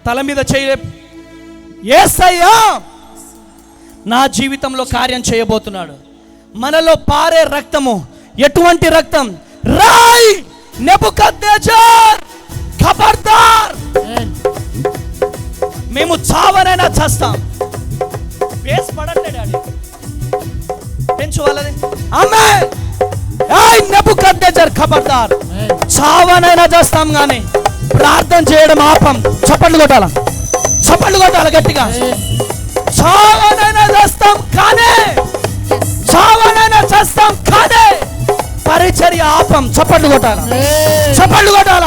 తల మీద చేయ, యేసయ్యా నా జీవితంలో కార్యం చేయబోతున్నాడు. మనలో పారే రక్తము ఎటువంటి రక్తం? రాయ్ నెబుకద్నెజర్, ఖబర్దార్, మేము చావనైనా చేస్తాం. బేస్ పడట్లేడు అది పెంచు వాళ్ళది. ఆమేన్. ఏయ్ నెబుకద్నెజర్ ఖబర్దార్, చావనైనా చేస్తాం కానీ ప్రార్థన చేయడం ఆపం. చప్పట్లు కొట్టాల, చప్పట్లు కొట్టాల గట్టిగా. చావనైనా చేస్తాం కానీ, చావనైనా చేస్తాం కానీ పరిచర్య ఆపం. చప్పట్లు కొట్టాల, చప్పట్లు కొట్టాల,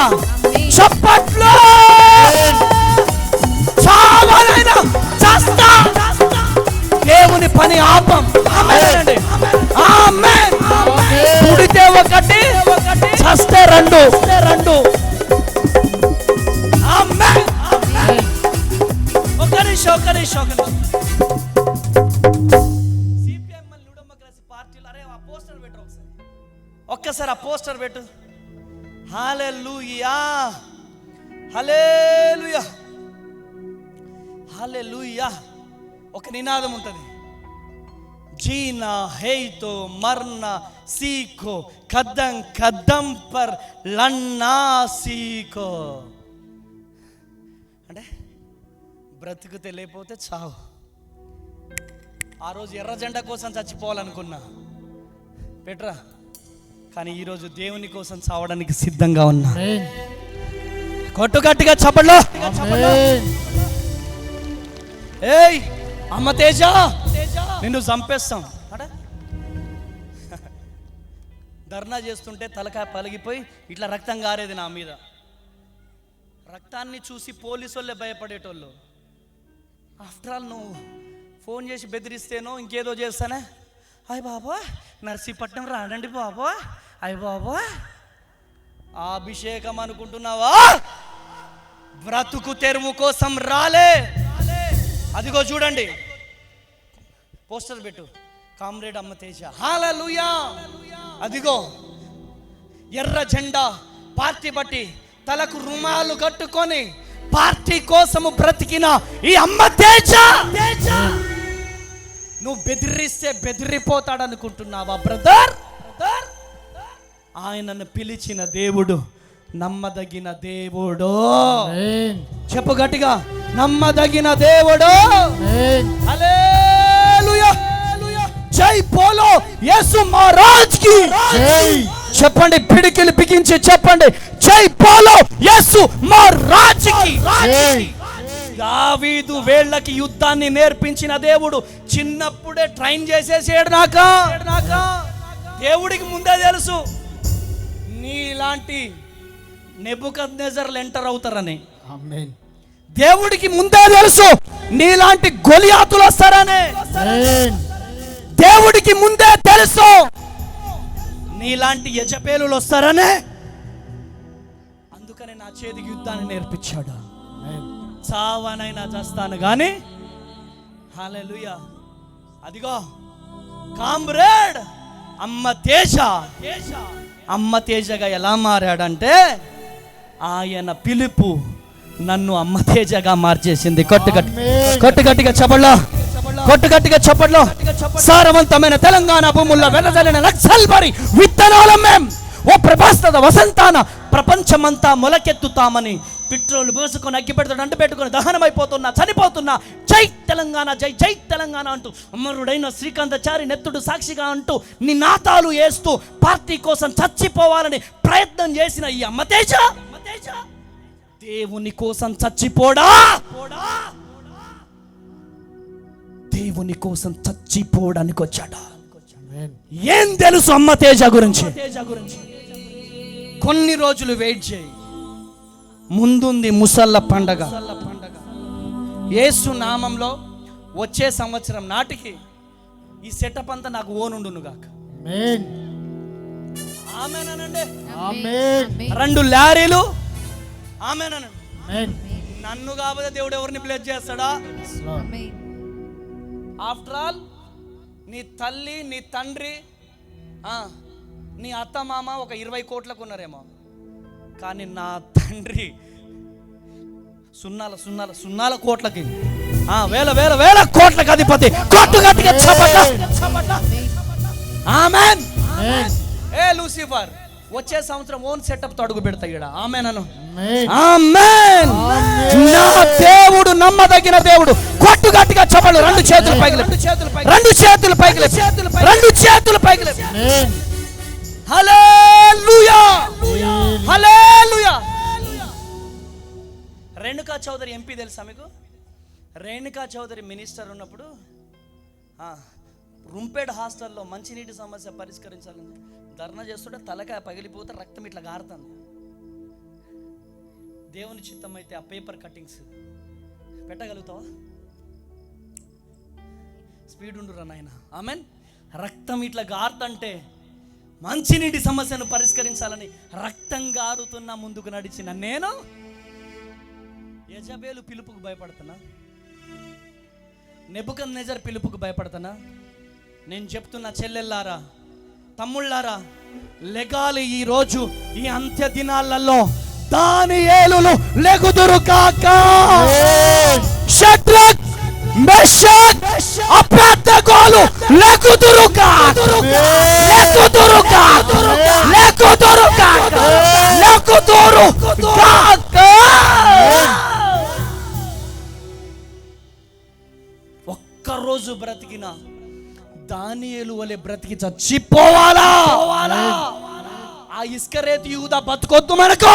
చప్పట్లు. చావనైనా చేస్తాం, దేవుని పని ఆపం. ఆమేన్, ఆమేన్. పుడితే ఒకటి, చస్తే రెండు. ఆమేన్. ఒక నిమిషం. సిపిఎంఎల్ న్యూడెమోక్రసీ పార్టీలు, అరే ఆ పోస్టర్ పెట్టు ఒక్కసారి ఆ పోస్టర్ పెట్టు. హల్లెలూయా, హల్లెలూయా, హల్లెలూయా. ఒక నినాదం ఉంటుంది, జీనా హై తో మర్నా సీఖో, కదం కదం పర్ లన్నా సీఖో. అంటే బ్రతుకుతే లేకపోతే చావు. ఆ రోజు ఎర్ర జెండా కోసం చచ్చిపోవాలనుకున్నా పెట్రా, కానీ ఈరోజు దేవుని కోసం చావడానికి సిద్ధంగా ఉన్నా. కొట్టు గట్టిగా చప్పట్లో. ఏయ్ అమ్మ తేజ, నిన్ను చంపేస్తాం. ధర్నా చేస్తుంటే తలకాయ పలిగిపోయి ఇట్లా రక్తం గారేది నా మీద. రక్తాన్ని చూసి పోలీసు వాళ్ళే భయపడేటోళ్ళు. ఆఫ్టర్ ఆల్ నువ్వు ఫోన్ చేసి బెదిరిస్తేనో ఇంకేదో చేస్తానే, అయ్య బాబా నర్సీపట్నం రానండి బాబా, అయ్య బాబా ఆ అభిషేకం అనుకుంటున్నావా? బ్రతుకు తెరువు కోసం రాలే. అదిగో చూడండి, పోస్టర్ పెట్టు, కామ్రేడ్ అమ్మ తేజ. హల్లెలూయా. అదిగో ఎర్ర జెండా పార్టీ బట్టి తలకు రుమాలు కట్టుకొని పార్టీ కోసము బ్రతికిన ఈ అమ్మ తేజ. నువ్వు బెదిరిస్తే బెదిరిపోతాడనుకుంటున్నావా బ్రదర్? ఆయనను పిలిచిన దేవుడు
నమ్మదగిన దేవుడు. చెప్పు గట్టిగా, నమ్మదగిన దేవుడు. హల్లెలూయా. జై బోలో యేసు మహారాజ్ కి. చెప్పండి, పిడికిలు బిగించి చెప్పండి, జై బోలో యేసు మహారాజ్ కి. దావీదు వేళ్ళకి యుద్ధాన్ని నేర్పించిన దేవుడు చిన్నప్పుడే ట్రైన్ చేసేసాడు. నాక దేవుడికి ముందే తెలుసు నీలాంటి నెబుకద్నెజర్లు ఎంటర్ అవుతారని. దేవుడికి ముందే తెలుసు నీలాంటి గొలియాతులు వస్తారని. దేవుడికి ముందే తెలుసు నీలాంటి యజబేలులు వస్తారనే. అందుకని నా చేతికి యుద్ధాన్ని నేర్పించాడు. చావనైనా చేస్తాను కానీ. హల్లెలూయా. అదిగో కామ్రేడ్ అమ్మ తేజగా ఎలా మారాడంటే ఆయన పిలుపు నన్ను అమ్మ తేజగా మార్చేసింది. కొట్టుగట్టిగా చెప్పట్లో సారవంతమైన తెలంగాణ భూముల్లో వెదజల్లిన నక్సల్బరి విత్తనాలం మేం. ఓ ప్రభాస్తద వసంతాన ప్రపంచమంతా మొలకెత్తుతామని పెట్రోల్ పోసుకొని అగ్గి పెడతాడు అంటు పెట్టుకొని దహనమైపోతున్నా, చనిపోతున్నా, జై తెలంగాణ, జై జై తెలంగాణ అంటూ అమరుడైన శ్రీకాంతాచారి నెత్తుడు సాక్షిగా అంటూ నినాదాలు వేస్తూ పార్టీ కోసం చచ్చిపోవాలని ప్రయత్నం చేసిన ఈ అమ్మ తేజ దేవుని కోసం చచ్చిపోడా. దేవుని కోసం చచ్చిపోవడానికి వచ్చాడు. ఏం తెలుసు అమ్మ తేజ గురించి? కొన్ని రోజులు వెయిట్ చేయి, ముందుంది ముసళ్ళ పండగ. యేసు నామంలో వచ్చే సంవత్సరం నాటికి ఈ సెటప్ అంతా నాకు ఓనుండును గాక. ఆమేనండి. 2 లారీలు. ఆమేనండి. నన్ను కాకపోతే దేవుడు ఎవరిని బ్లెస్ చేస్తాడా? ఆఫ్టర్ ఆల్ నీ తల్లి, నీ తండ్రి, నీ అత్త మామ ఒక 20 కోట్లకు ఉన్నారేమో, కానీ నా తండ్రి సున్నాల కోట్లకి, వేల వేల వేల కోట్లకి అధిపతి. కొట్టుగట్టిగా చెప్పండి. ఆమేన్. ఏ లూసిఫర్ వచ్చే సంవత్సరం ఓన్ సెటప్ తో అడుగు పెడతాడు. ఆమేన్ అను. ఆమేన్. నా దేవుడు నమ్మదగిన దేవుడు. కొట్టుగట్టిగా చెప్పండి. 2 చేతులు పైకి లేపు. 2 చేతులు పైకి లేపు. 2 చేతులు పైకి లేపు. హల్లెలూయా. హల్లెలూయా. రేణుకా చౌదరి ఎంపీ తెలుసా మీకు? రేణుకా చౌదరి మినిస్టర్ ఉన్నప్పుడు రుంపేడ్ హాస్టల్లో మంచినీటి సమస్య పరిష్కరించాలని ధర్నా చేస్తుంటే తలకాయ పగిలిపోతే రక్తం ఇట్లా గారుతుంది. దేవుని చిత్తం అయితే ఆ పేపర్ కట్టింగ్స్ పెట్టగలుగుతావా? స్పీడ్ ఉండురా నాయన. ఆమెన్. రక్తం ఇట్లా గారుతంటే మంచినీటి సమస్యను పరిష్కరించాలని రక్తం గారుతున్నా ముందుకు నడిచిన నేను యజబేలు పిలుపుకు భయపడుతున్నా? నెబుకద్నెజర్ పిలుపుకు భయపడుతున్నా? నేను చెప్తున్నా చెల్లెల్లారా, తమ్ముళ్ళారా, లెగాలి. ఈ రోజు ఈ అంత్య దినాలలో దానియేలులు లెగుదురు కాక. షడ్రక్, మెషక్, అబేద్నెగోలు లెగుదురు కాక. లెగుదురు కాక. లెగుదురు కాక. లెగుదురు కాక. ఒక్కరోజు బ్రతికిన దానియేలు వలె బ్రతికి చచ్చిపోవాలా? ఆ ఇస్కరేతు యూదా బతుకొద్దు మనకు.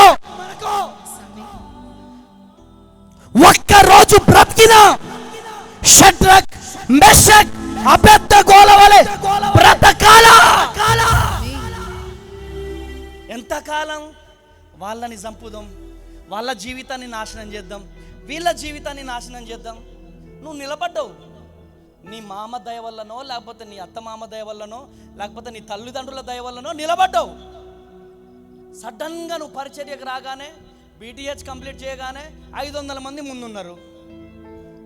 ఒక్కరోజు బ్రతికిన షడ్రక్, మెషక్, అబేద్నెగోల వలె బ్రతకాలా? ఎంతకాలం వాళ్ళని చంపుదాం, వాళ్ళ జీవితాన్ని నాశనం చేద్దాం, వీళ్ళ జీవితాన్ని నాశనం చేద్దాం. నువ్వు నిలబడ్డావు నీ మామ దయ వల్లనో, లేకపోతే నీ అత్త మామ దయ వల్లనో, లేకపోతే నీ తల్లిదండ్రుల దయ వల్లనో నిలబడ్డావు. సడన్గా నువ్వు పరిచర్యకు రాగానే, బీటీహెచ్ కంప్లీట్ చేయగానే 500 మంది ముందున్నారు.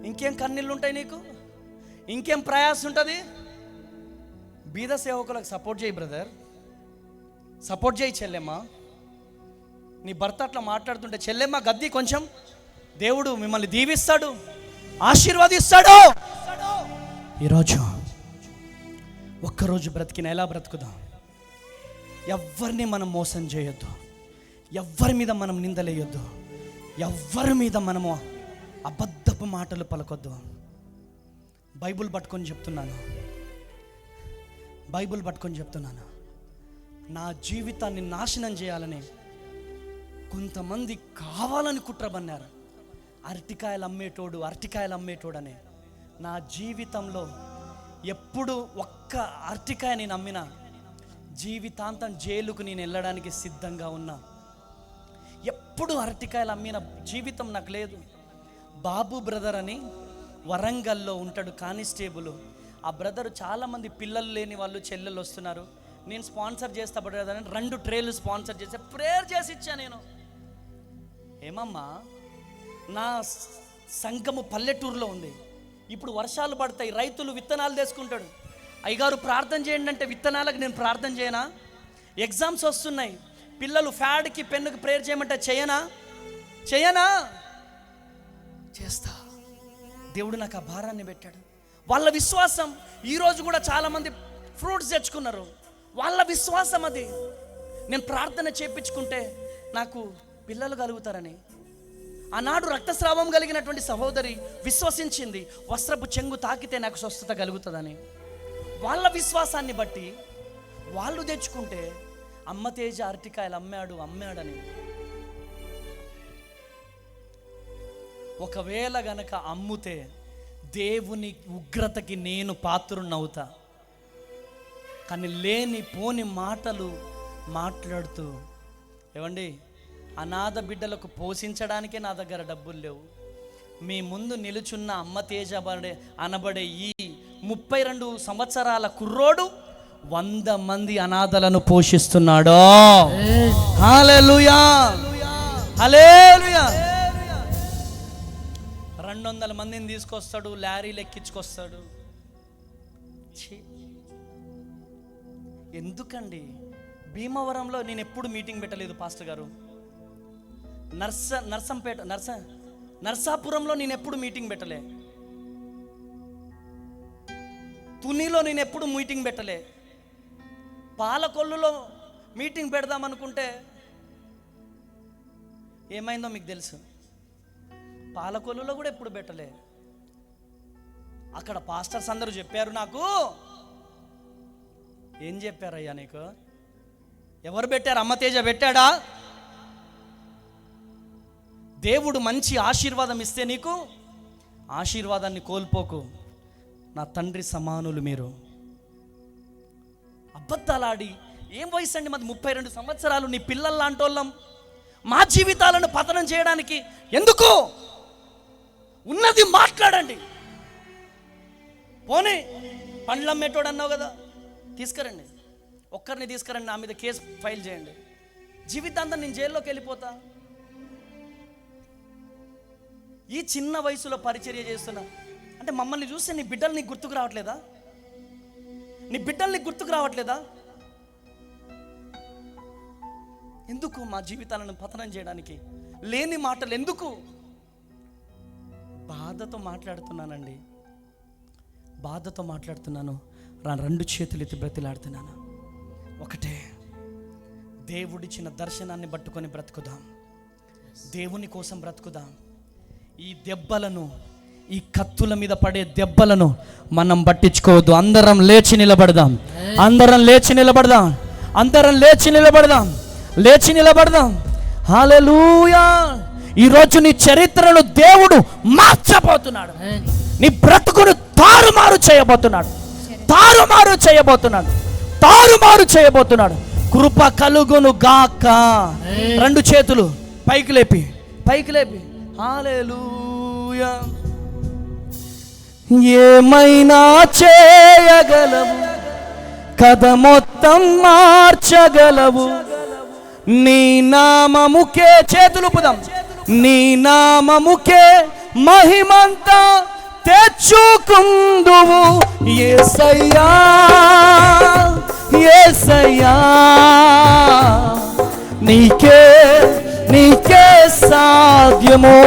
ఇంకేం కన్నీళ్ళు ఉంటాయి నీకు? ఇంకేం ప్రయాస ఉంటుంది? బీద సేవకులకు సపోర్ట్ చేయి బ్రదర్, సపోర్ట్ చేయి చెల్లెమ్మ. నీ భర్త అట్లా మాట్లాడుతుంటే చెల్లెమ్మ గద్ది కొంచెం, దేవుడు మిమ్మల్ని దీవిస్తాడు, ఆశీర్వదిస్తాడు. ఈరోజు ఒక్కరోజు బ్రతికిన ఎలా బ్రతుకుదాం? ఎవరిని మనం మోసం చేయొద్దు, ఎవ్వరి మీద మనం నిందలేయొద్దు, ఎవ్వరి మీద మనము అబద్ధపు మాటలు పలకొద్దు. బైబుల్ పట్టుకొని చెప్తున్నాను, నా జీవితాన్ని నాశనం చేయాలని కొంతమంది కావాలని కుట్రబన్నారు. అరటికాయలు అమ్మేటోడనే నా జీవితంలో ఎప్పుడు ఒక్క అరటికాయ నేను అమ్మినా జీవితాంతం జైలుకు నేను వెళ్ళడానికి సిద్ధంగా ఉన్నా. ఎప్పుడు అరటికాయలు అమ్మిన జీవితం నాకు లేదు. బాబు బ్రదర్ అని వరంగల్లో ఉంటాడు, కానిస్టేబుల్. ఆ బ్రదర్ చాలామంది పిల్లలు లేని వాళ్ళు చెల్లెలు వస్తున్నారు, నేను స్పాన్సర్ చేస్తా బ్రదర్ అని 2 ట్రేలు స్పాన్సర్ చేసి ప్రేయర్ చేసి ఇచ్చా. నేను ఏమమ్మా, నా సంఘము పల్లెటూరులో ఉంది, ఇప్పుడు వర్షాలు పడతాయి, రైతులు విత్తనాలు తీసుకుంటాడు. అయ్యగారు ప్రార్థన చేయండి అంటే విత్తనాలకు నేను ప్రార్థన చేయనా? ఎగ్జామ్స్ వస్తున్నాయి, పిల్లలు ఫ్యాడ్కి పెన్నుకి ప్రేయర్ చేయమంటే చేయనా? చేస్తా. దేవుడు నాకు ఆ భారాన్ని పెట్టాడు. వాళ్ళ విశ్వాసం. ఈరోజు కూడా చాలామంది ఫ్రూట్స్ తెచ్చుకున్నారు, వాళ్ళ విశ్వాసం అది. నేను ప్రార్థన చేయించుకుంటే నాకు పిల్లలు కలుగుతారని. ఆనాడు రక్తస్రావం కలిగినటువంటి సహోదరి విశ్వసించింది, వస్త్రపు చెంగు తాకితే నాకు స్వస్థత కలుగుతుందని. వాళ్ళ విశ్వాసాన్ని బట్టి వాళ్ళు తెచ్చుకుంటే అమ్మ తేజ అరటికాయలు అమ్మాడని. ఒకవేళ గనక అమ్ముతే దేవుని ఉగ్రతకి నేను పాత్రున్నవుతా. కానీ లేని పోని మాటలు మాట్లాడుతూ, ఏమండి, అనాథ బిడ్డలకు పోషించడానికే నా దగ్గర డబ్బులు లేవు, మీ ముందు నిలుచున్న అమ్మ తేజ అనబడే ఈ 32 సంవత్సరాల కుర్రోడు 100 మంది అనాథలను పోషిస్తున్నాడు. హల్లెలూయా, హల్లెలూయా. 200 మందిని తీసుకొస్తాడు, లారీలు ఎక్కించుకొస్తాడు. ఎందుకండి? భీమవరంలో నేను ఎప్పుడు మీటింగ్ పెట్టలేదు పాస్టర్ గారు. నర్సాపురంలో నేను ఎప్పుడు మీటింగ్ పెట్టలే. తునిలో నేను ఎప్పుడు మీటింగ్ పెట్టలే. పాలకొల్లులో మీటింగ్ పెడదామనుకుంటే ఏమైందో మీకు తెలుసు. పాలకొల్లులో కూడా ఎప్పుడు పెట్టలే. అక్కడ పాస్టర్స్ అందరూ చెప్పారు నాకు. ఏం చెప్పారయ్యా నీకు? ఎవరు పెట్టారు? అమ్మ తేజ పెట్టాడా? దేవుడు మంచి ఆశీర్వాదం ఇస్తే నీకు ఆశీర్వాదాన్ని కోల్పోకు. నా తండ్రి సమానులు మీరు. అబద్ధాలాడి ఏం వయసు అండి మాది? 32 సంవత్సరాలు. నీ పిల్లల లాంటి వాళ్ళం. మా జీవితాలను పతనం చేయడానికి ఎందుకు? ఉన్నది మాట్లాడండి. పోనీ పండ్లు అమ్మేటోడు అన్నావు కదా, తీసుకురండి, ఒక్కరిని తీసుకురండి, నా మీద కేసు ఫైల్ చేయండి. జీవితాంతం నేను జైల్లోకి వెళ్ళిపోతా. ఈ చిన్న వయసులో పరిచర్య చేస్తున్నా అంటే మమ్మల్ని చూస్తే నీ బిడ్డలు నీకు గుర్తుకు రావట్లేదా? నీ బిడ్డలు నీకు గుర్తుకు రావట్లేదా? ఎందుకు మా జీవితాలను పతనం చేయడానికి లేని మాటలు ఎందుకు? బాధతో మాట్లాడుతున్నానండి, బాధతో మాట్లాడుతున్నాను. 2 చేతులు ఎత్తి బ్రతిలాడుతున్నాను. ఒకటే, దేవుడిచ్చిన దర్శనాన్ని పట్టుకొని బ్రతుకుదాం, దేవుని కోసం బ్రతుకుదాం. ఈ దెబ్బలను, ఈ కత్తుల మీద పడే దెబ్బలను మనం పట్టించుకోవద్దు. అందరం లేచి నిలబడదాం, అందరం లేచి నిలబడదాం, అందరం లేచి నిలబడదాం, లేచి నిలబడదాం. హల్లెలూయా. ఈరోజు నీ చరిత్రను దేవుడు మార్చబోతున్నాడు. నీ బ్రతుకును తారుమారు చేయబోతున్నాడు, తారుమారు చేయబోతున్నాడు, తారుమారు చేయబోతున్నాడు. కృప కలుగును గాక. 2 చేతులు పైకి లేపి, పైకి లేపి హల్లెలూయా. ఏమైనా చేయగలవు, కథ మొత్తం మార్చగలవు. నీ నామముకే, చేతులు పుదాం, నీ నామముకే మహిమంతా తెచ్చుకుందువు. యేసయ్యా, యేసయ్యా, నీకే నీకే సాధ్యమో.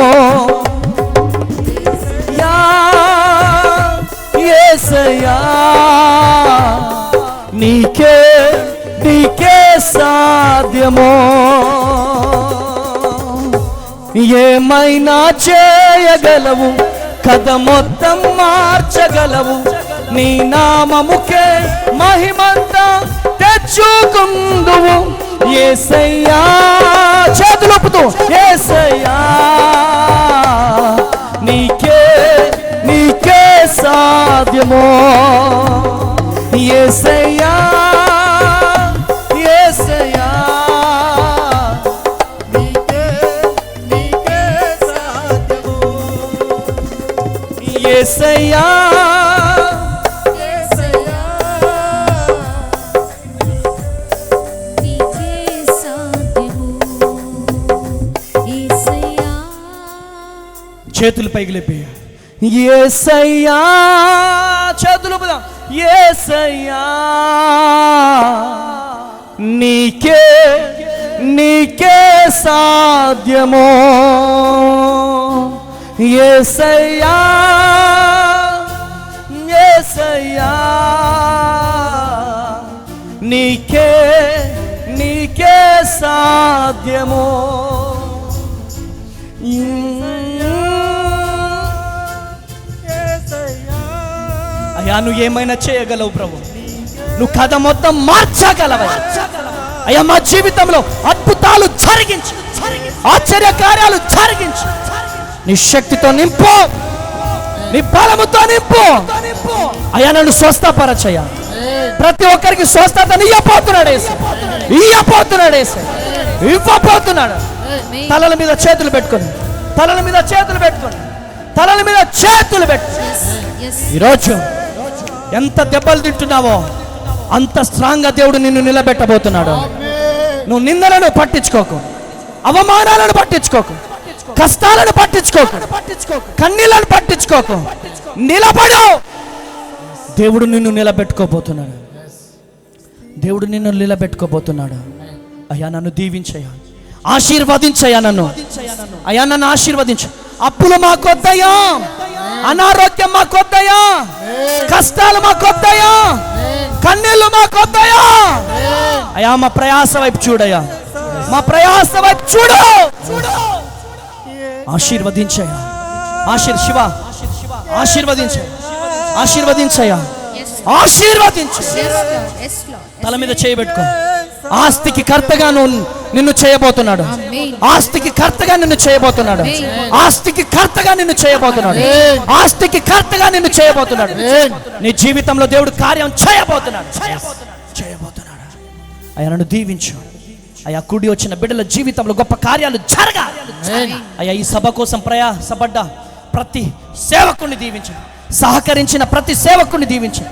యేసయ్యా, నీకే నీకే సాధ్యమో ఏమైనా చేయగలవు కథ మొత్తం మార్చగలవు నీ నామముకే మహిమంతా తెచ్చుకుందువు యేసయ్యా చేతులొప్పుతూ యేసయ్యా నీకే సాధ్యమో యేసయ్యా యేసయ్యా యేసయ్యా
నీకే సాధ్యము యేసయ్యా.
చేతులు పైకి లేపి యేసయ్యా చేతులు ఊపుదాం. యేసయ్యా నీకే సాధ్యమో యేసయ్యా యేసయ్యా నీకే సాధ్యమో అయ్యా నువ్వు ఏమైనా చేయగలవు ప్రభు, నువ్వు కథ మొత్తం మార్చగలవు అయ్యా. మా జీవితంలో అద్భుతాలు జరిగించు, ఆశ్చర్య కార్యాలు జరిగించు, నీ శక్తితో నింపు, నీ బలముతో నింపు అయ్యా. నన్ను స్వస్థపరచయ్యా, ప్రతి ఒక్కరికి స్వస్థతని ఇవ్వబోతున్నాడు ఇవ్వబోతున్నాడు. తలల మీద చేతులు పెట్టుకొని ఈరోజు ఎంత దెబ్బలు తింటున్నావో అంత స్ట్రాంగ్ గా దేవుడు నిన్ను నిలబెట్టబోతున్నాడు. నువ్వు నిందలను పట్టించుకోకు, అవమానాలను పట్టించుకోకు, కష్టాలను పట్టించుకోకు, కన్నీళ్లను పట్టించుకోకు, నిలబడు. దేవుడు నిన్ను నిలబెట్టుకోబోతున్నాడు. అయ్యా నన్ను దీవించయ్యా, ఆశీర్వదించయ్యా, నన్ను ఆశీర్వదించు. అప్పులు మాకొద్దయ్యా, అనారోగ్యం మాకొద్దయ్యా, కష్టాలు మాకొద్దయ్యా, కన్నీళ్లు మాకొద్దయ్యా. అయ్యా మా ప్రయాస వైపు చూడయ్యా, మా ప్రయాస వైపు చూడు. ఆశీర్వదించయ్యా, శివ ఆశీర్వదించయ్యా, ఆశీర్వదించు. తల మీద చేయబెట్టుకో. ఆస్తికి కర్తగా నిన్ను చేయబోతున్నాడు, ఆస్తికి కర్తగా నిన్ను చేయబోతున్నాడు, ఆస్తికి కర్తగా నిన్ను చేయబోతున్నాడు, ఆస్తికి కర్తగా నిన్ను చేయబోతున్నాడు. నీ జీవితంలో దేవుడు కార్యం చేయబోతున్నాడు. అయ్యా నన్ను దీవించు అయ్యా. కూడి వచ్చిన బిడ్డల జీవితంలో గొప్ప కార్యాలు జరగాలి అయ్యా. ఈ సభ కోసం ప్రయాసపడ్డ ప్రతి సేవకుని దీవించు, సహకరించిన ప్రతి సేవకుని దీవించు.